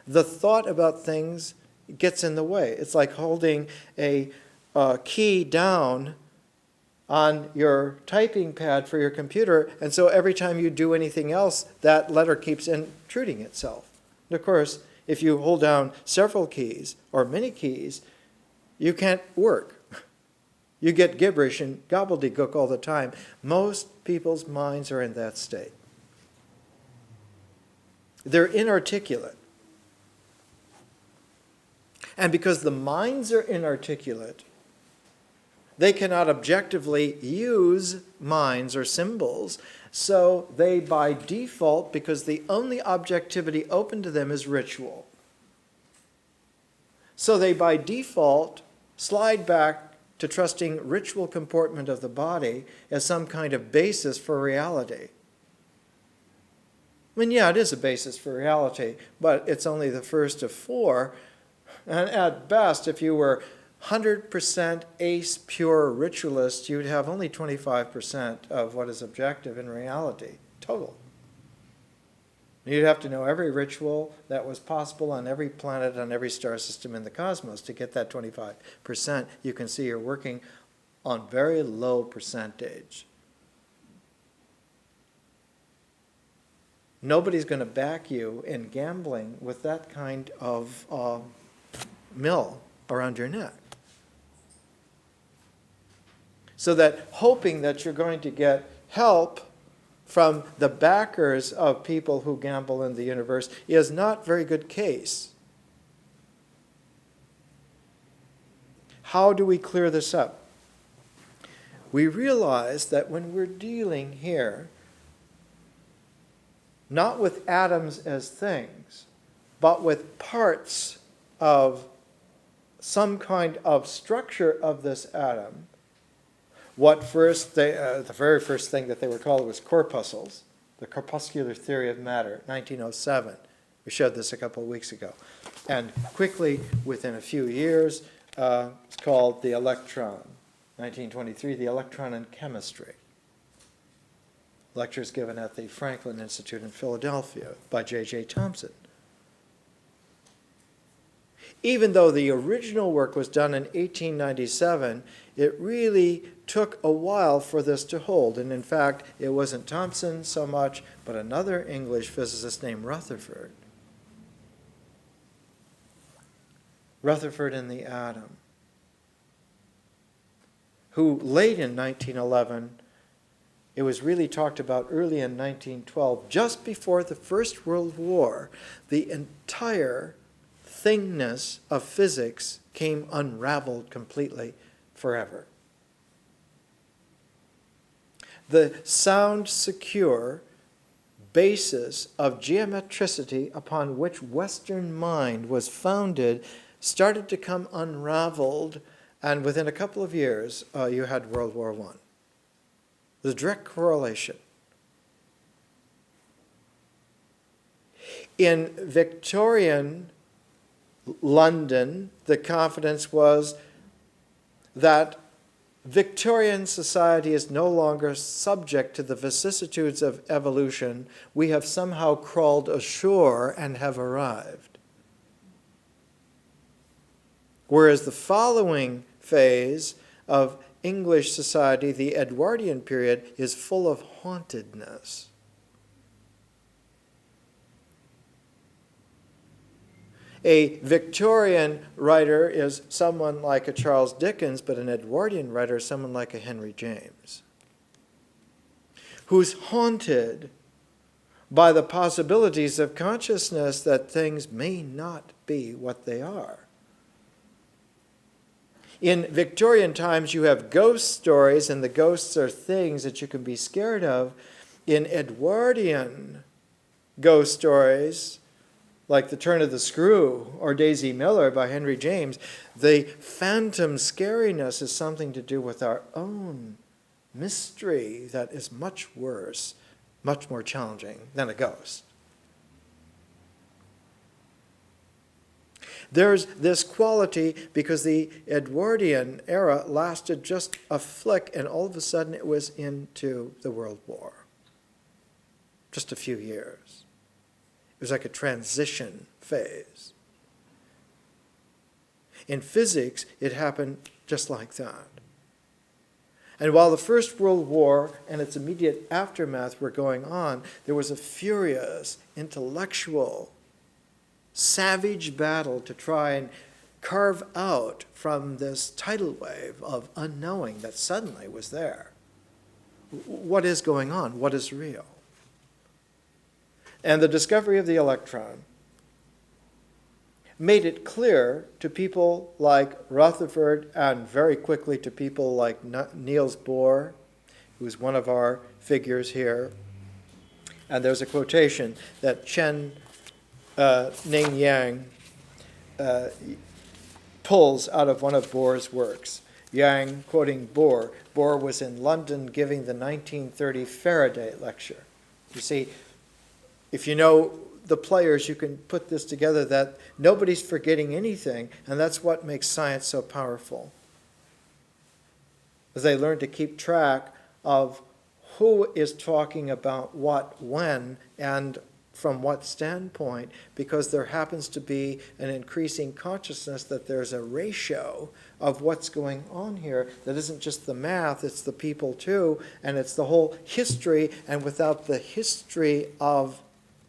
The thought about things gets in the way. It's like holding a key down on your typing pad for your computer, and so every time you do anything else, that letter keeps intruding itself. And of course, if you hold down several keys or many keys, you can't work. You get gibberish and gobbledygook all the time. Most people's minds are in that state. They're inarticulate. And because the minds are inarticulate, they cannot objectively use minds or symbols, so they by default, because the only objectivity open to them is ritual, so they by default slide back to trusting ritual comportment of the body as some kind of basis for reality. I mean, yeah, it is a basis for reality, but it's only the first of four. And at best, if you were 100% ace pure ritualist, you'd have only 25% of what is objective in reality, total. You'd have to know every ritual that was possible on every planet, on every star system in the cosmos to get that 25%. You can see you're working on very low percentage. Nobody's going to back you in gambling with that kind of mill around your neck. So that hoping that you're going to get help from the backers of people who gamble in the universe is not a very good case. How do we clear this up? We realize that when we're dealing here, not with atoms as things, but with parts of some kind of structure of this atom, what first the very first thing that they were called was corpuscles, the corpuscular theory of matter, 1907. We showed this a couple of weeks ago. And quickly, within a few years, it's called the electron, 1923, the electron in chemistry. Lectures given at the Franklin Institute in Philadelphia by J.J. Thomson. Even though the original work was done in 1897, it really took a while for this to hold. And in fact, it wasn't Thomson so much, but another English physicist named Rutherford. Rutherford in the atom, who late in 1911, it was really talked about early in 1912, just before the First World War, the entire thingness of physics came unraveled completely forever. The sound secure basis of geometricity upon which Western mind was founded started to come unraveled, and within a couple of years, you had World War I. The direct correlation. In Victorian London, the confidence was that Victorian society is no longer subject to the vicissitudes of evolution. We have somehow crawled ashore and have arrived. Whereas the following phase of English society, the Edwardian period, is full of hauntedness. A Victorian writer is someone like a Charles Dickens, but an Edwardian writer is someone like a Henry James, who's haunted by the possibilities of consciousness that things may not be what they are. In Victorian times, you have ghost stories, and the ghosts are things that you can be scared of. In Edwardian ghost stories, like The Turn of the Screw or Daisy Miller by Henry James, the phantom scariness is something to do with our own mystery that is much worse, much more challenging than a ghost. There's this quality because the Edwardian era lasted just a flick, and all of a sudden it was into the World War. Just a few years. It was like a transition phase. In physics, it happened just like that. And while the First World War and its immediate aftermath were going on, there was a furious, intellectual, savage battle to try and carve out from this tidal wave of unknowing that suddenly was there. What is going on? What is real? And the discovery of the electron made it clear to people like Rutherford and very quickly to people like Niels Bohr, who's one of our figures here. And there's a quotation that Chen Ning Yang pulls out of one of Bohr's works. Yang, quoting Bohr, Bohr was in London giving the 1930 Faraday lecture. You see, if you know the players, you can put this together that nobody's forgetting anything, and that's what makes science so powerful. As they learn to keep track of who is talking about what, when, and from what standpoint, because there happens to be an increasing consciousness that there's a ratio of what's going on here that isn't just the math, it's the people too, and it's the whole history, and without the history of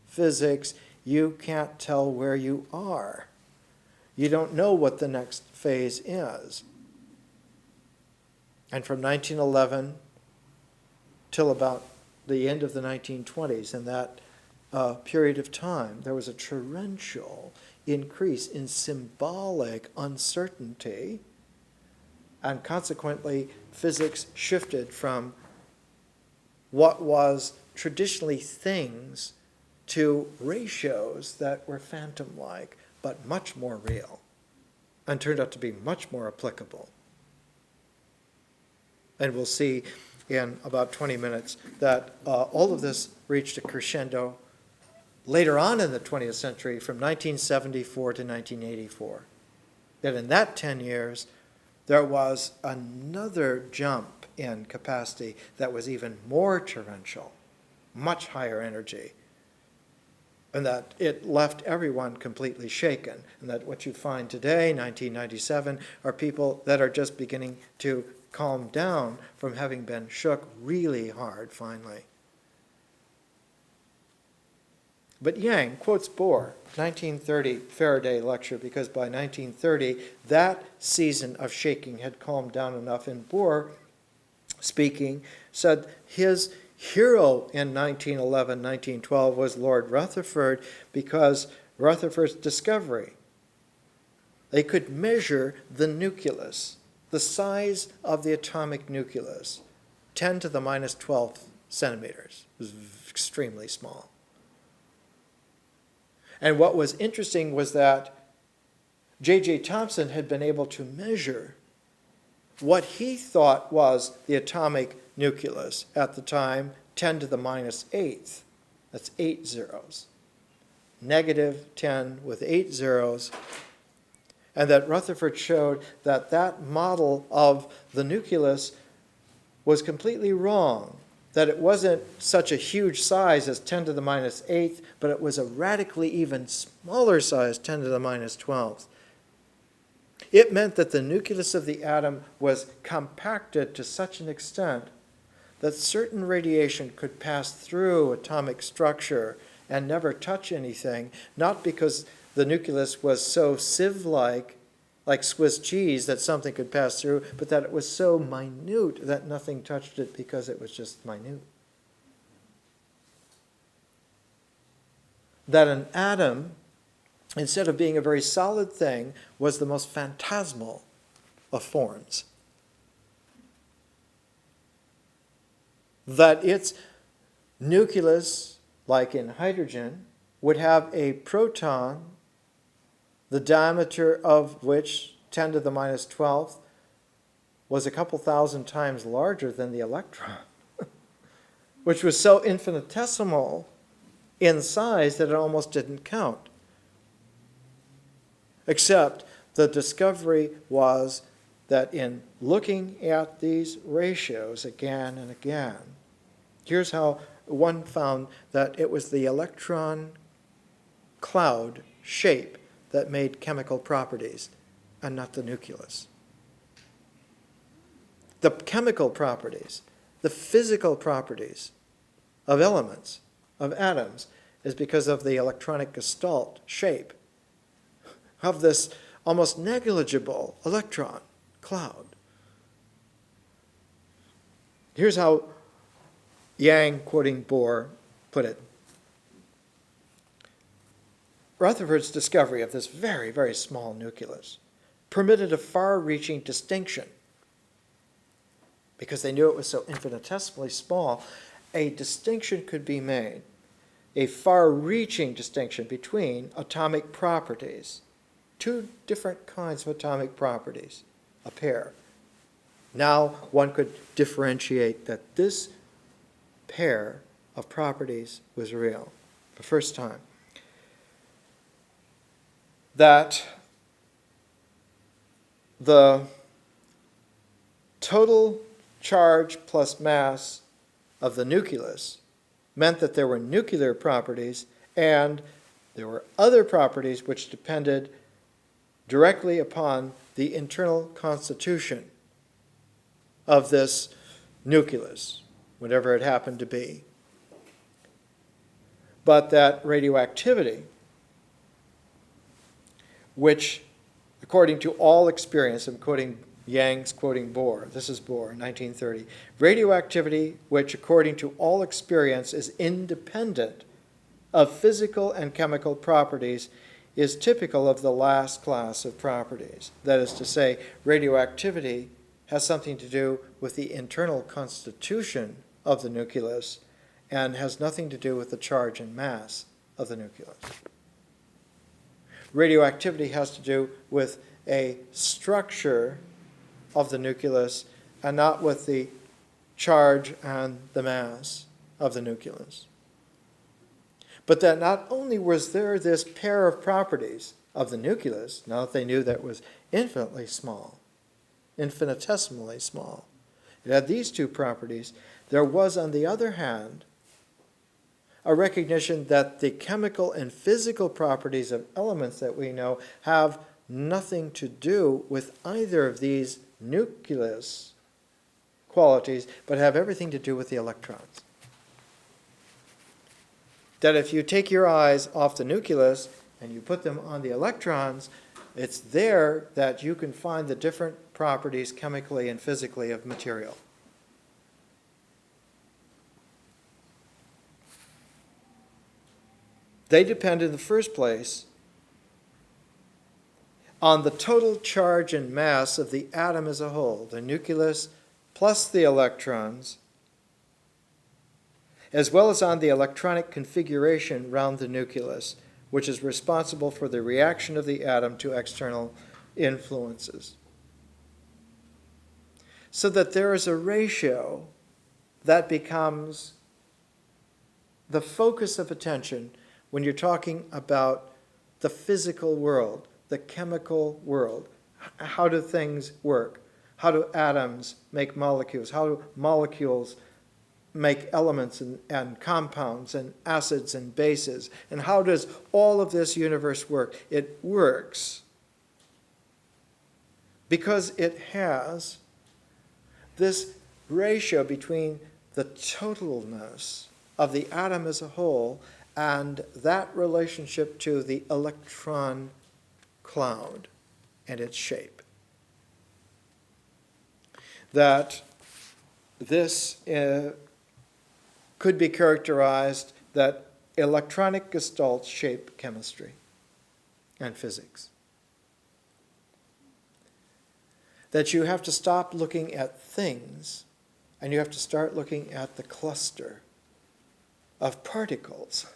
physics, you can't tell where you are. You don't know what the next phase is. And from 1911 till about the end of the 1920s, in that period of time, there was a torrential increase in symbolic uncertainty, and consequently, physics shifted from what was traditionally things to ratios that were phantom-like, but much more real, and turned out to be much more applicable. And we'll see in about 20 minutes that all of this reached a crescendo later on in the 20th century from 1974 to 1984. That in that 10 years, there was another jump in capacity that was even more torrential, much higher energy, and that it left everyone completely shaken. And that what you find today, 1997, are people that are just beginning to calm down from having been shook really hard finally. But Yang quotes Bohr, 1930 Faraday lecture, because by 1930, that season of shaking had calmed down enough. And Bohr, speaking, said his hero in 1911, 1912 was Lord Rutherford, because Rutherford's discovery. They could measure the nucleus, the size of the atomic nucleus, 10 to the minus 12 centimeters. It was extremely small. And what was interesting was that J.J. Thomson had been able to measure what he thought was the atomic nucleus at the time, 10 to the minus 8th. That's 8 zeros. Negative 10 with 8 zeros. And that Rutherford showed that that model of the nucleus was completely wrong, that it wasn't such a huge size as 10 to the minus 8th, but it was a radically even smaller size, 10 to the minus 12th. It meant that the nucleus of the atom was compacted to such an extent that certain radiation could pass through atomic structure and never touch anything, not because the nucleus was so sieve-like, like Swiss cheese, that something could pass through, but that it was so minute that nothing touched it because it was just minute. That an atom, instead of being a very solid thing, was the most phantasmal of forms. That its nucleus, like in hydrogen, would have a proton, the diameter of which, 10 to the minus 12th, was a couple thousand times larger than the electron, which was so infinitesimal in size that it almost didn't count. Except the discovery was that in looking at these ratios again and again, here's how one found that it was the electron cloud shape that made chemical properties and not the nucleus. The chemical properties, the physical properties of elements, of atoms, is because of the electronic gestalt shape of this almost negligible electron cloud. Here's how Yang, quoting Bohr, put it. Rutherford's discovery of this very, very small nucleus permitted a far-reaching distinction. Because they knew it was so infinitesimally small, a distinction could be made, a far-reaching distinction between atomic properties, two different kinds of atomic properties, a pair. Now one could differentiate that this pair of properties was real, for the first time. That the total charge plus mass of the nucleus meant that there were nuclear properties and there were other properties which depended directly upon the internal constitution of this nucleus, whatever it happened to be. But that radioactivity, which, according to all experience, I'm quoting Yang's quoting Bohr, this is Bohr, 1930, radioactivity, which according to all experience is independent of physical and chemical properties, is typical of the last class of properties. That is to say, radioactivity has something to do with the internal constitution of the nucleus and has nothing to do with the charge and mass of the nucleus. Radioactivity has to do with a structure of the nucleus and not with the charge and the mass of the nucleus. But that not only was there this pair of properties of the nucleus, now that they knew that it was infinitely small, infinitesimally small, it had these two properties, there was, on the other hand, a recognition that the chemical and physical properties of elements that we know have nothing to do with either of these nucleus qualities, but have everything to do with the electrons. That if you take your eyes off the nucleus and you put them on the electrons, it's there that you can find the different properties chemically and physically of material. They depend in the first place on the total charge and mass of the atom as a whole, the nucleus plus the electrons, as well as on the electronic configuration round the nucleus, which is responsible for the reaction of the atom to external influences. So that there is a ratio that becomes the focus of attention when you're talking about the physical world, the chemical world. How do things work? How do atoms make molecules? How do molecules make elements and compounds and acids and bases? And how does all of this universe work? It works because it has this ratio between the totalness of the atom as a whole and that relationship to the electron cloud and its shape. That this could be characterized that electronic gestalts shape chemistry and physics. That you have to stop looking at things and you have to start looking at the cluster of particles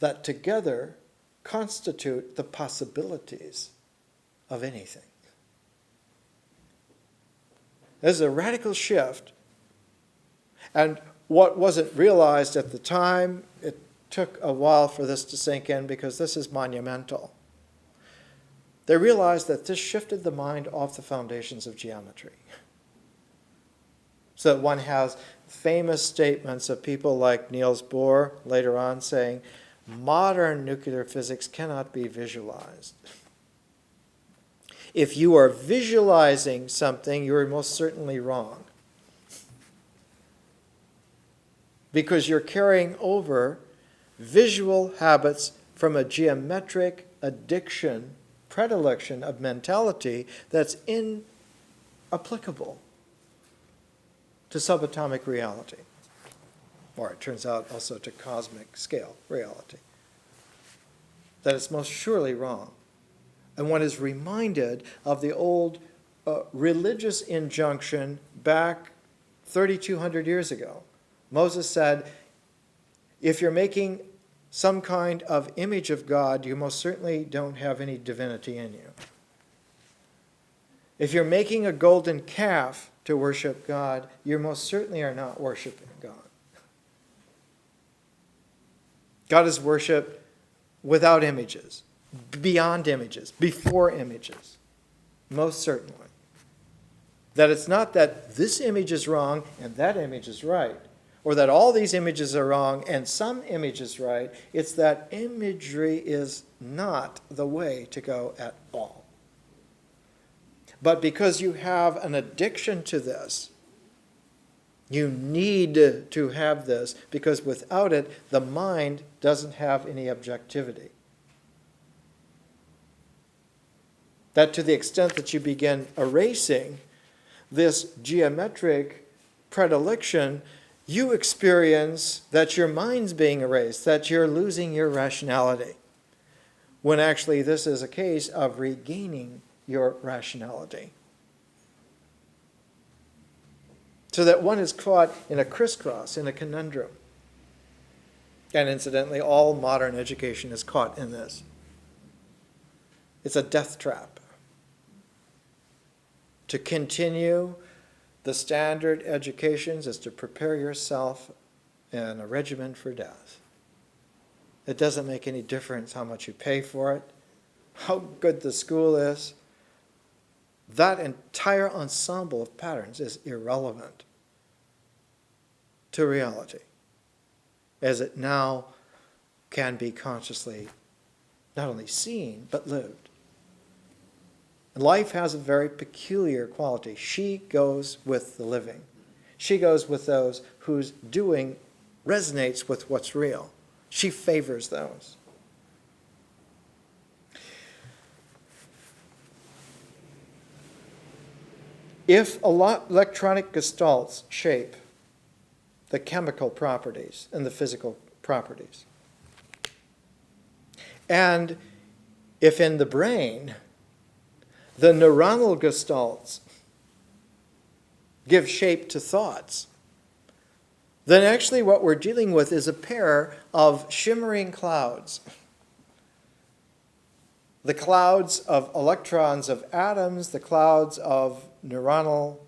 that together constitute the possibilities of anything. This is a radical shift. And what wasn't realized at the time, it took a while for this to sink in because this is monumental. They realized that this shifted the mind off the foundations of geometry. So that one has famous statements of people like Niels Bohr later on saying, modern nuclear physics cannot be visualized. If you are visualizing something, you are most certainly wrong. Because you're carrying over visual habits from a geometric predilection of mentality that's inapplicable to subatomic reality. Or it turns out also to cosmic scale reality. That it's most surely wrong. And one is reminded of the old religious injunction back 3,200 years ago. Moses said, if you're making some kind of image of God, you most certainly don't have any divinity in you. If you're making a golden calf to worship God, you most certainly are not worshiping God. God is worshipped without images, beyond images, before images, most certainly. That it's not that this image is wrong and that image is right, or that all these images are wrong and some image is right. It's that imagery is not the way to go at all. But because you have an addiction to this, you need to have this, because without it, the mind doesn't have any objectivity. That to the extent that you begin erasing this geometric predilection, you experience that your mind's being erased, that you're losing your rationality, when actually this is a case of regaining your rationality. So that one is caught in a crisscross, in a conundrum. And incidentally, all modern education is caught in this. It's a death trap. To continue the standard educations is to prepare yourself in a regimen for death. It doesn't make any difference how much you pay for it, how good the school is. That entire ensemble of patterns is irrelevant to reality, as it now can be consciously not only seen, but lived. Life has a very peculiar quality. She goes with the living. She goes with those whose doing resonates with what's real. She favors those. If electronic gestalts shape the chemical properties and the physical properties, and if in the brain the neuronal gestalts give shape to thoughts, then actually what we're dealing with is a pair of shimmering clouds. The clouds of electrons of atoms, the clouds of neuronal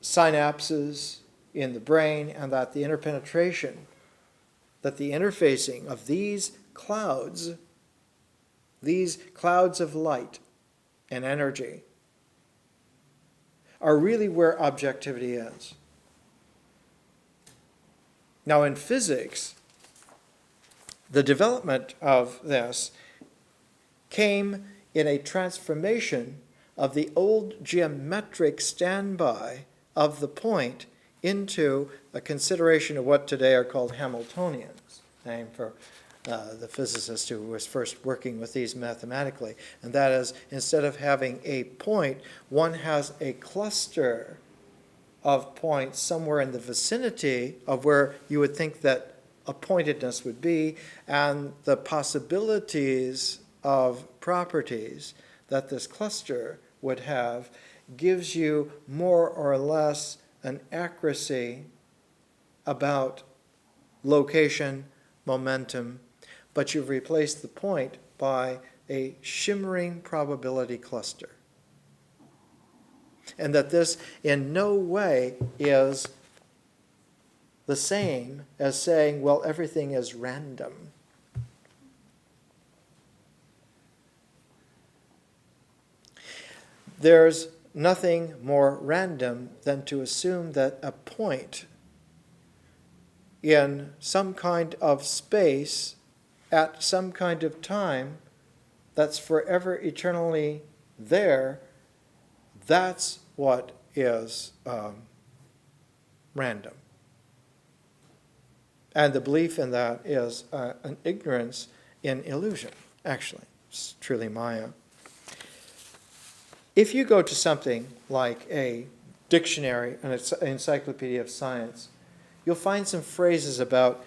synapses in the brain, and that the interpenetration, that the interfacing of these clouds of light and energy, are really where objectivity is. Now in physics, the development of this came in a transformation of the old geometric standby of the point into a consideration of what today are called Hamiltonians, named for the physicist who was first working with these mathematically. And that is, instead of having a point, one has a cluster of points somewhere in the vicinity of where you would think that a pointedness would be, and the possibilities of properties that this cluster would have gives you more or less an accuracy about location, momentum, but you've replaced the point by a shimmering probability cluster. And that this in no way is the same as saying, well, everything is random. There's nothing more random than to assume that a point in some kind of space at some kind of time that's forever eternally there, that's what is random. And the belief in that is an ignorance in illusion, actually. It's truly Maya. If you go to something like a dictionary, an encyclopedia of science, you'll find some phrases about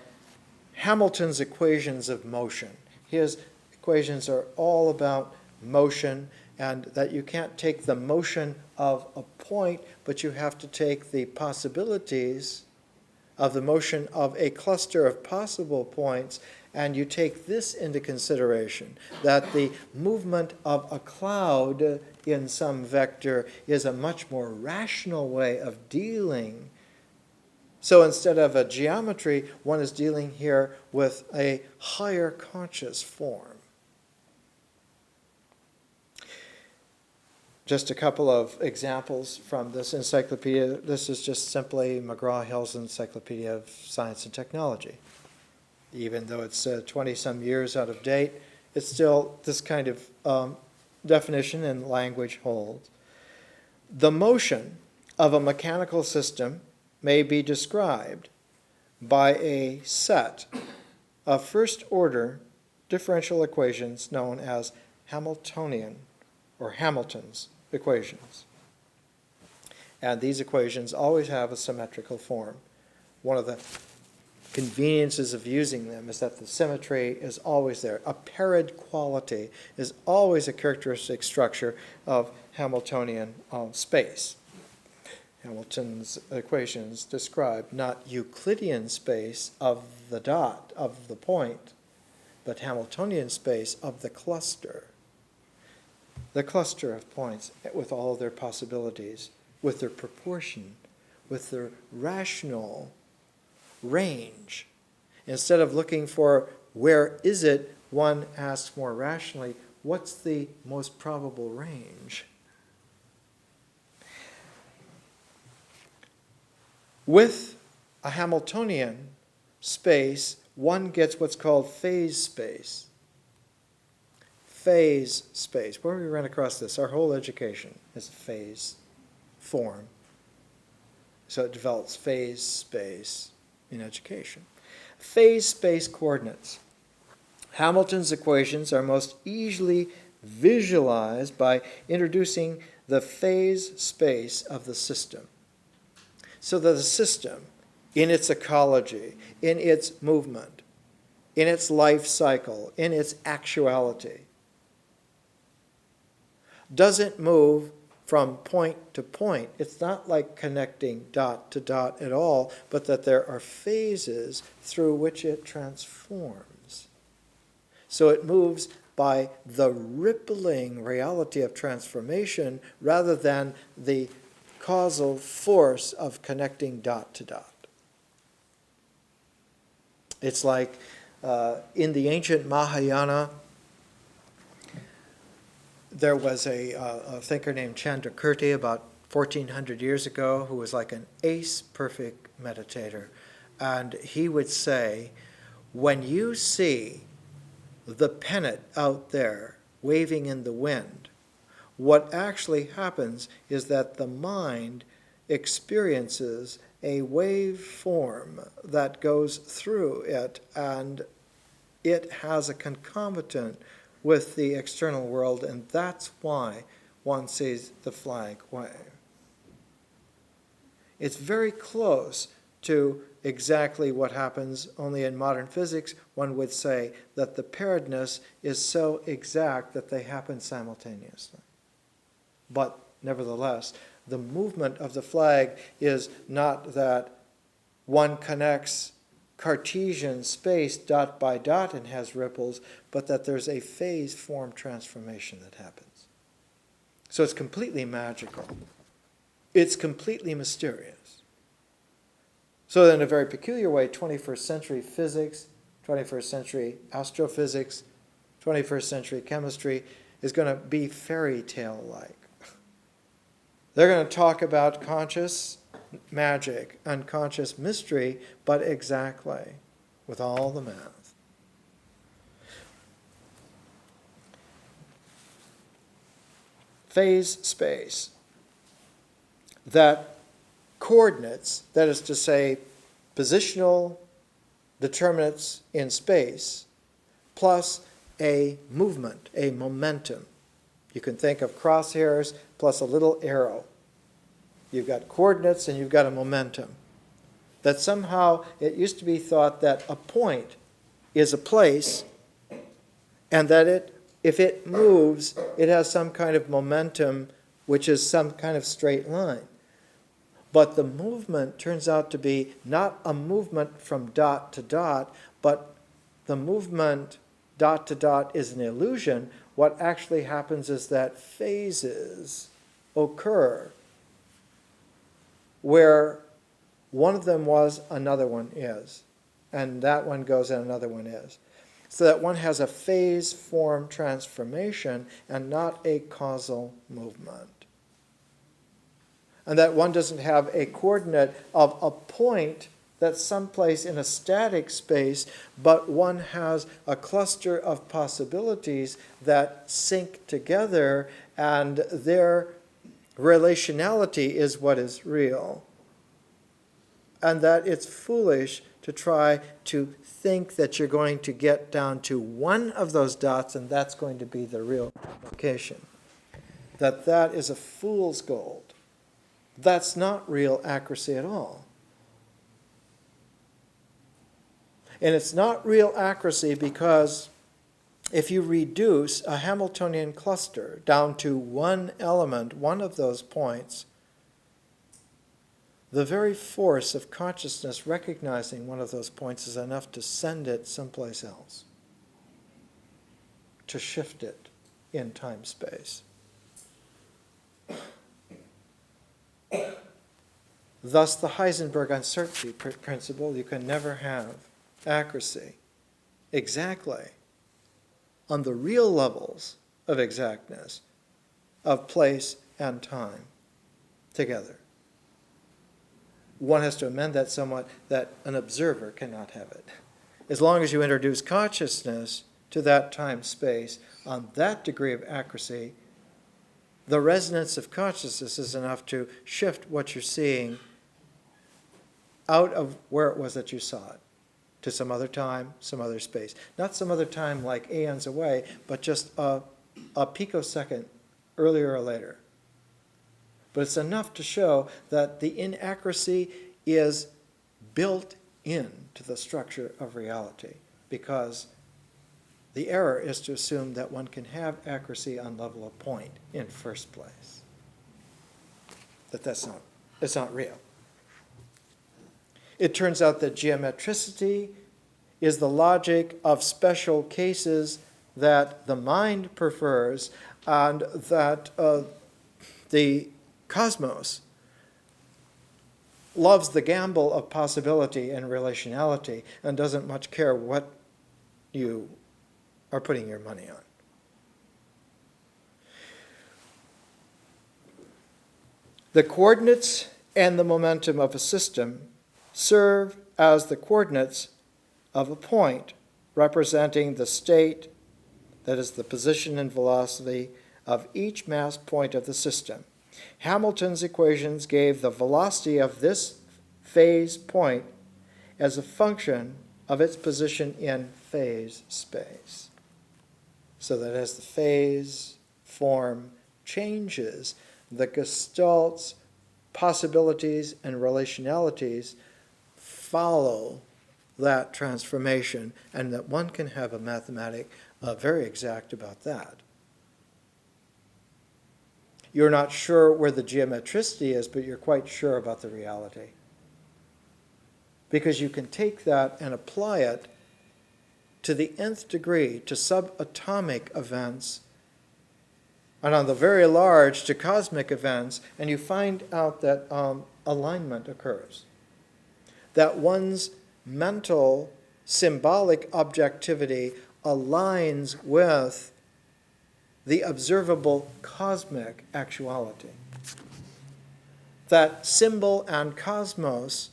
Hamilton's equations of motion. His equations are all about motion, and that you can't take the motion of a point, but you have to take the possibilities of the motion of a cluster of possible points, and you take this into consideration, that the movement of a cloud in some vector is a much more rational way of dealing. So instead of a geometry, one is dealing here with a higher conscious form. Just a couple of examples from this encyclopedia. This is just simply McGraw-Hill's Encyclopedia of Science and Technology. Even though it's 20-some years out of date, it's still this kind of definition and language holds. The motion of a mechanical system may be described by a set of first-order differential equations known as Hamiltonian or Hamilton's equations. And these equations always have a symmetrical form. One of the conveniences of using them is that the symmetry is always there. A parid quality is always a characteristic structure of Hamiltonian space. Hamilton's equations describe not Euclidean space of the dot, of the point, but Hamiltonian space of the cluster. The cluster of points with all their possibilities, with their proportion, with their rational range. Instead of looking for where is it, one asks more rationally, what's the most probable range? With a Hamiltonian space, one gets what's called phase space. Phase space. Where we run across this, our whole education is a phase form. So it develops phase space in education. Phase space coordinates. Hamilton's equations are most easily visualized by introducing the phase space of the system. So that the system, in its ecology, in its movement, in its life cycle, in its actuality, doesn't move from point to point. It's not like connecting dot to dot at all, but that there are phases through which it transforms. So it moves by the rippling reality of transformation rather than the causal force of connecting dot to dot. It's like in the ancient Mahayana, there was a thinker named Chandrakirti about 1,400 years ago who was like an ace-perfect meditator. And he would say, when you see the pennant out there waving in the wind, what actually happens is that the mind experiences a wave form that goes through it, and it has a concomitant with the external world, and that's why one sees the flag wave. It's very close to exactly what happens, only in modern physics, one would say that the pairedness is so exact that they happen simultaneously. But nevertheless, the movement of the flag is not that one connects Cartesian space dot by dot and has ripples, but that there's a phase form transformation that happens. So it's completely magical. It's completely mysterious. So in a very peculiar way, 21st century physics, 21st century astrophysics, 21st century chemistry is going to be fairy tale-like. They're going to talk about conscious magic, unconscious mystery, but exactly, with all the math. Phase space. That coordinates, that is to say, positional determinants in space, plus a movement, a momentum. You can think of crosshairs plus a little arrow. You've got coordinates and you've got a momentum. That somehow it used to be thought that a point is a place, and that if it moves, it has some kind of momentum, which is some kind of straight line. But the movement turns out to be not a movement from dot to dot, but the movement dot to dot is an illusion. What actually happens is that phases occur where one of them was, another one is. And that one goes and another one is. So that one has a phase form transformation and not a causal movement. And that one doesn't have a coordinate of a point that's someplace in a static space, but one has a cluster of possibilities that sync together, and their relationality is what is real. And that it's foolish to try to think that you're going to get down to one of those dots and that's going to be the real location. That is a fool's gold. That's not real accuracy at all. And it's not real accuracy because if you reduce a Hamiltonian cluster down to one element, one of those points, the very force of consciousness recognizing one of those points is enough to send it someplace else, to shift it in time-space. Thus, the Heisenberg uncertainty principle, you can never have accuracy exactly on the real levels of exactness of place and time together. One has to amend that somewhat, that an observer cannot have it. As long as you introduce consciousness to that time-space on that degree of accuracy, the resonance of consciousness is enough to shift what you're seeing out of where it was that you saw it, to some other time, some other space. Not some other time like aeons away, but just a picosecond earlier or later. But it's enough to show that the inaccuracy is built into the structure of reality, because the error is to assume that one can have accuracy on level of point in first place. It's not real. It turns out that geometricity is the logic of special cases that the mind prefers, and that the cosmos loves the gamble of possibility and relationality and doesn't much care what you are putting your money on. The coordinates and the momentum of a system serve as the coordinates of a point representing the state, that is the position and velocity, of each mass point of the system. Hamilton's equations gave the velocity of this phase point as a function of its position in phase space. So that as the phase form changes, the Gestalt's possibilities and relationalities follow that transformation, and that one can have a mathematic very exact about that. You're not sure where the geometricity is, but you're quite sure about the reality. because you can take that and apply it to the nth degree to subatomic events, and on the very large to cosmic events, and you find out that alignment occurs. That one's mental, symbolic objectivity aligns with the observable cosmic actuality. That symbol and cosmos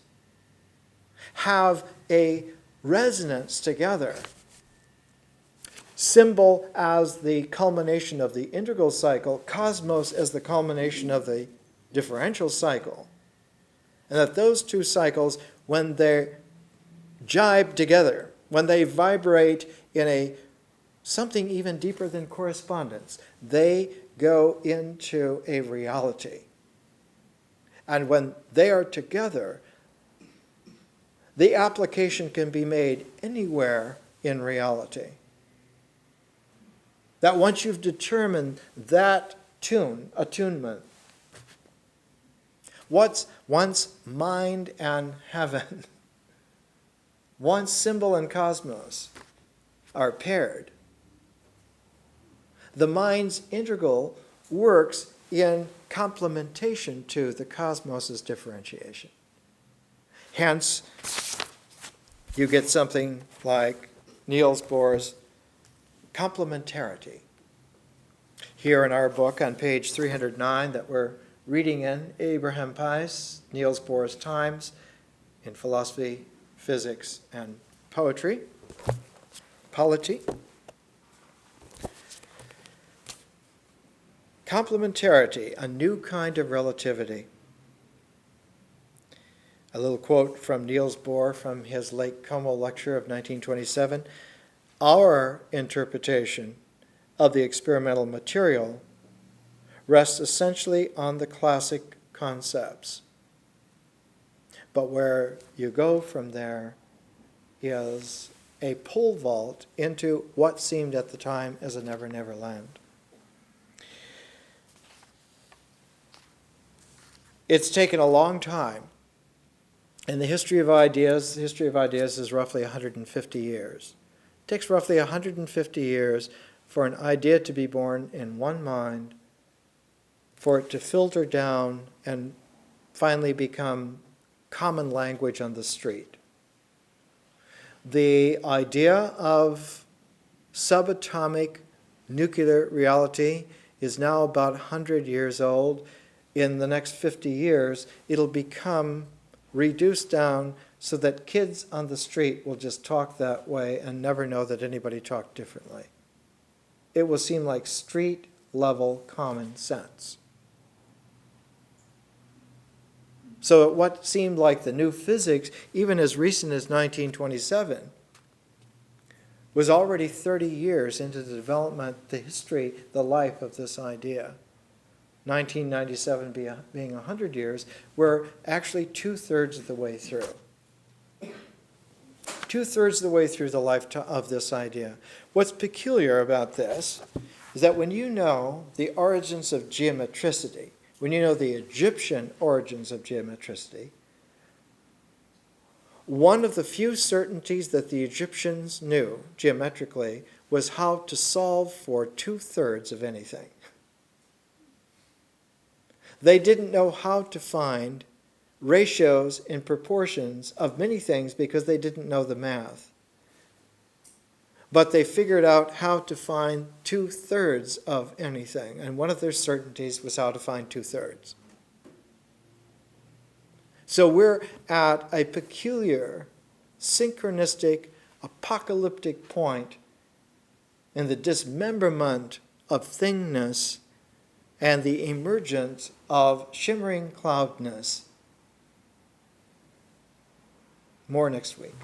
have a resonance together. Symbol as the culmination of the integral cycle, cosmos as the culmination of the differential cycle. And that those two cycles, when they jibe together, when they vibrate in something even deeper than correspondence, they go into a reality. And when they are together, the application can be made anywhere in reality. That once you've determined that attunement, once mind and heaven, once symbol and cosmos are paired, the mind's integral works in complementation to the cosmos's differentiation. Hence, you get something like Niels Bohr's complementarity. Here in our book on page 309 that we're reading in, Abraham Pais, Niels Bohr's Times in Philosophy, Physics, and Poetry, Polity. Complementarity, a new kind of relativity. A little quote from Niels Bohr from his Lake Como lecture of 1927. Our interpretation of the experimental material rests essentially on the classic concepts. But where you go from there is a pole vault into what seemed at the time as a never-never land. It's taken a long time. In the history of ideas is roughly 150 years. It takes roughly 150 years for an idea to be born in one mind, for it to filter down and finally become common language on the street. The idea of subatomic nuclear reality is now about 100 years old. In the next 50 years, it'll become reduced down so that kids on the street will just talk that way and never know that anybody talked differently. It will seem like street-level common sense. So what seemed like the new physics, even as recent as 1927, was already 30 years into the development, the history, the life of this idea. 1997 being 100 years, we're actually 2/3 of the way through. 2/3 of the way through the life of this idea. What's peculiar about this is that when you know the origins of geometricity, when you know the Egyptian origins of geometricity, one of the few certainties that the Egyptians knew geometrically was how to solve for 2/3 of anything. They didn't know how to find ratios and proportions of many things because they didn't know the math. But they figured out how to find 2/3 of anything, and one of their certainties was how to find 2/3. So we're at a peculiar, synchronistic, apocalyptic point in the dismemberment of thingness and the emergence of shimmering cloudness. More next week.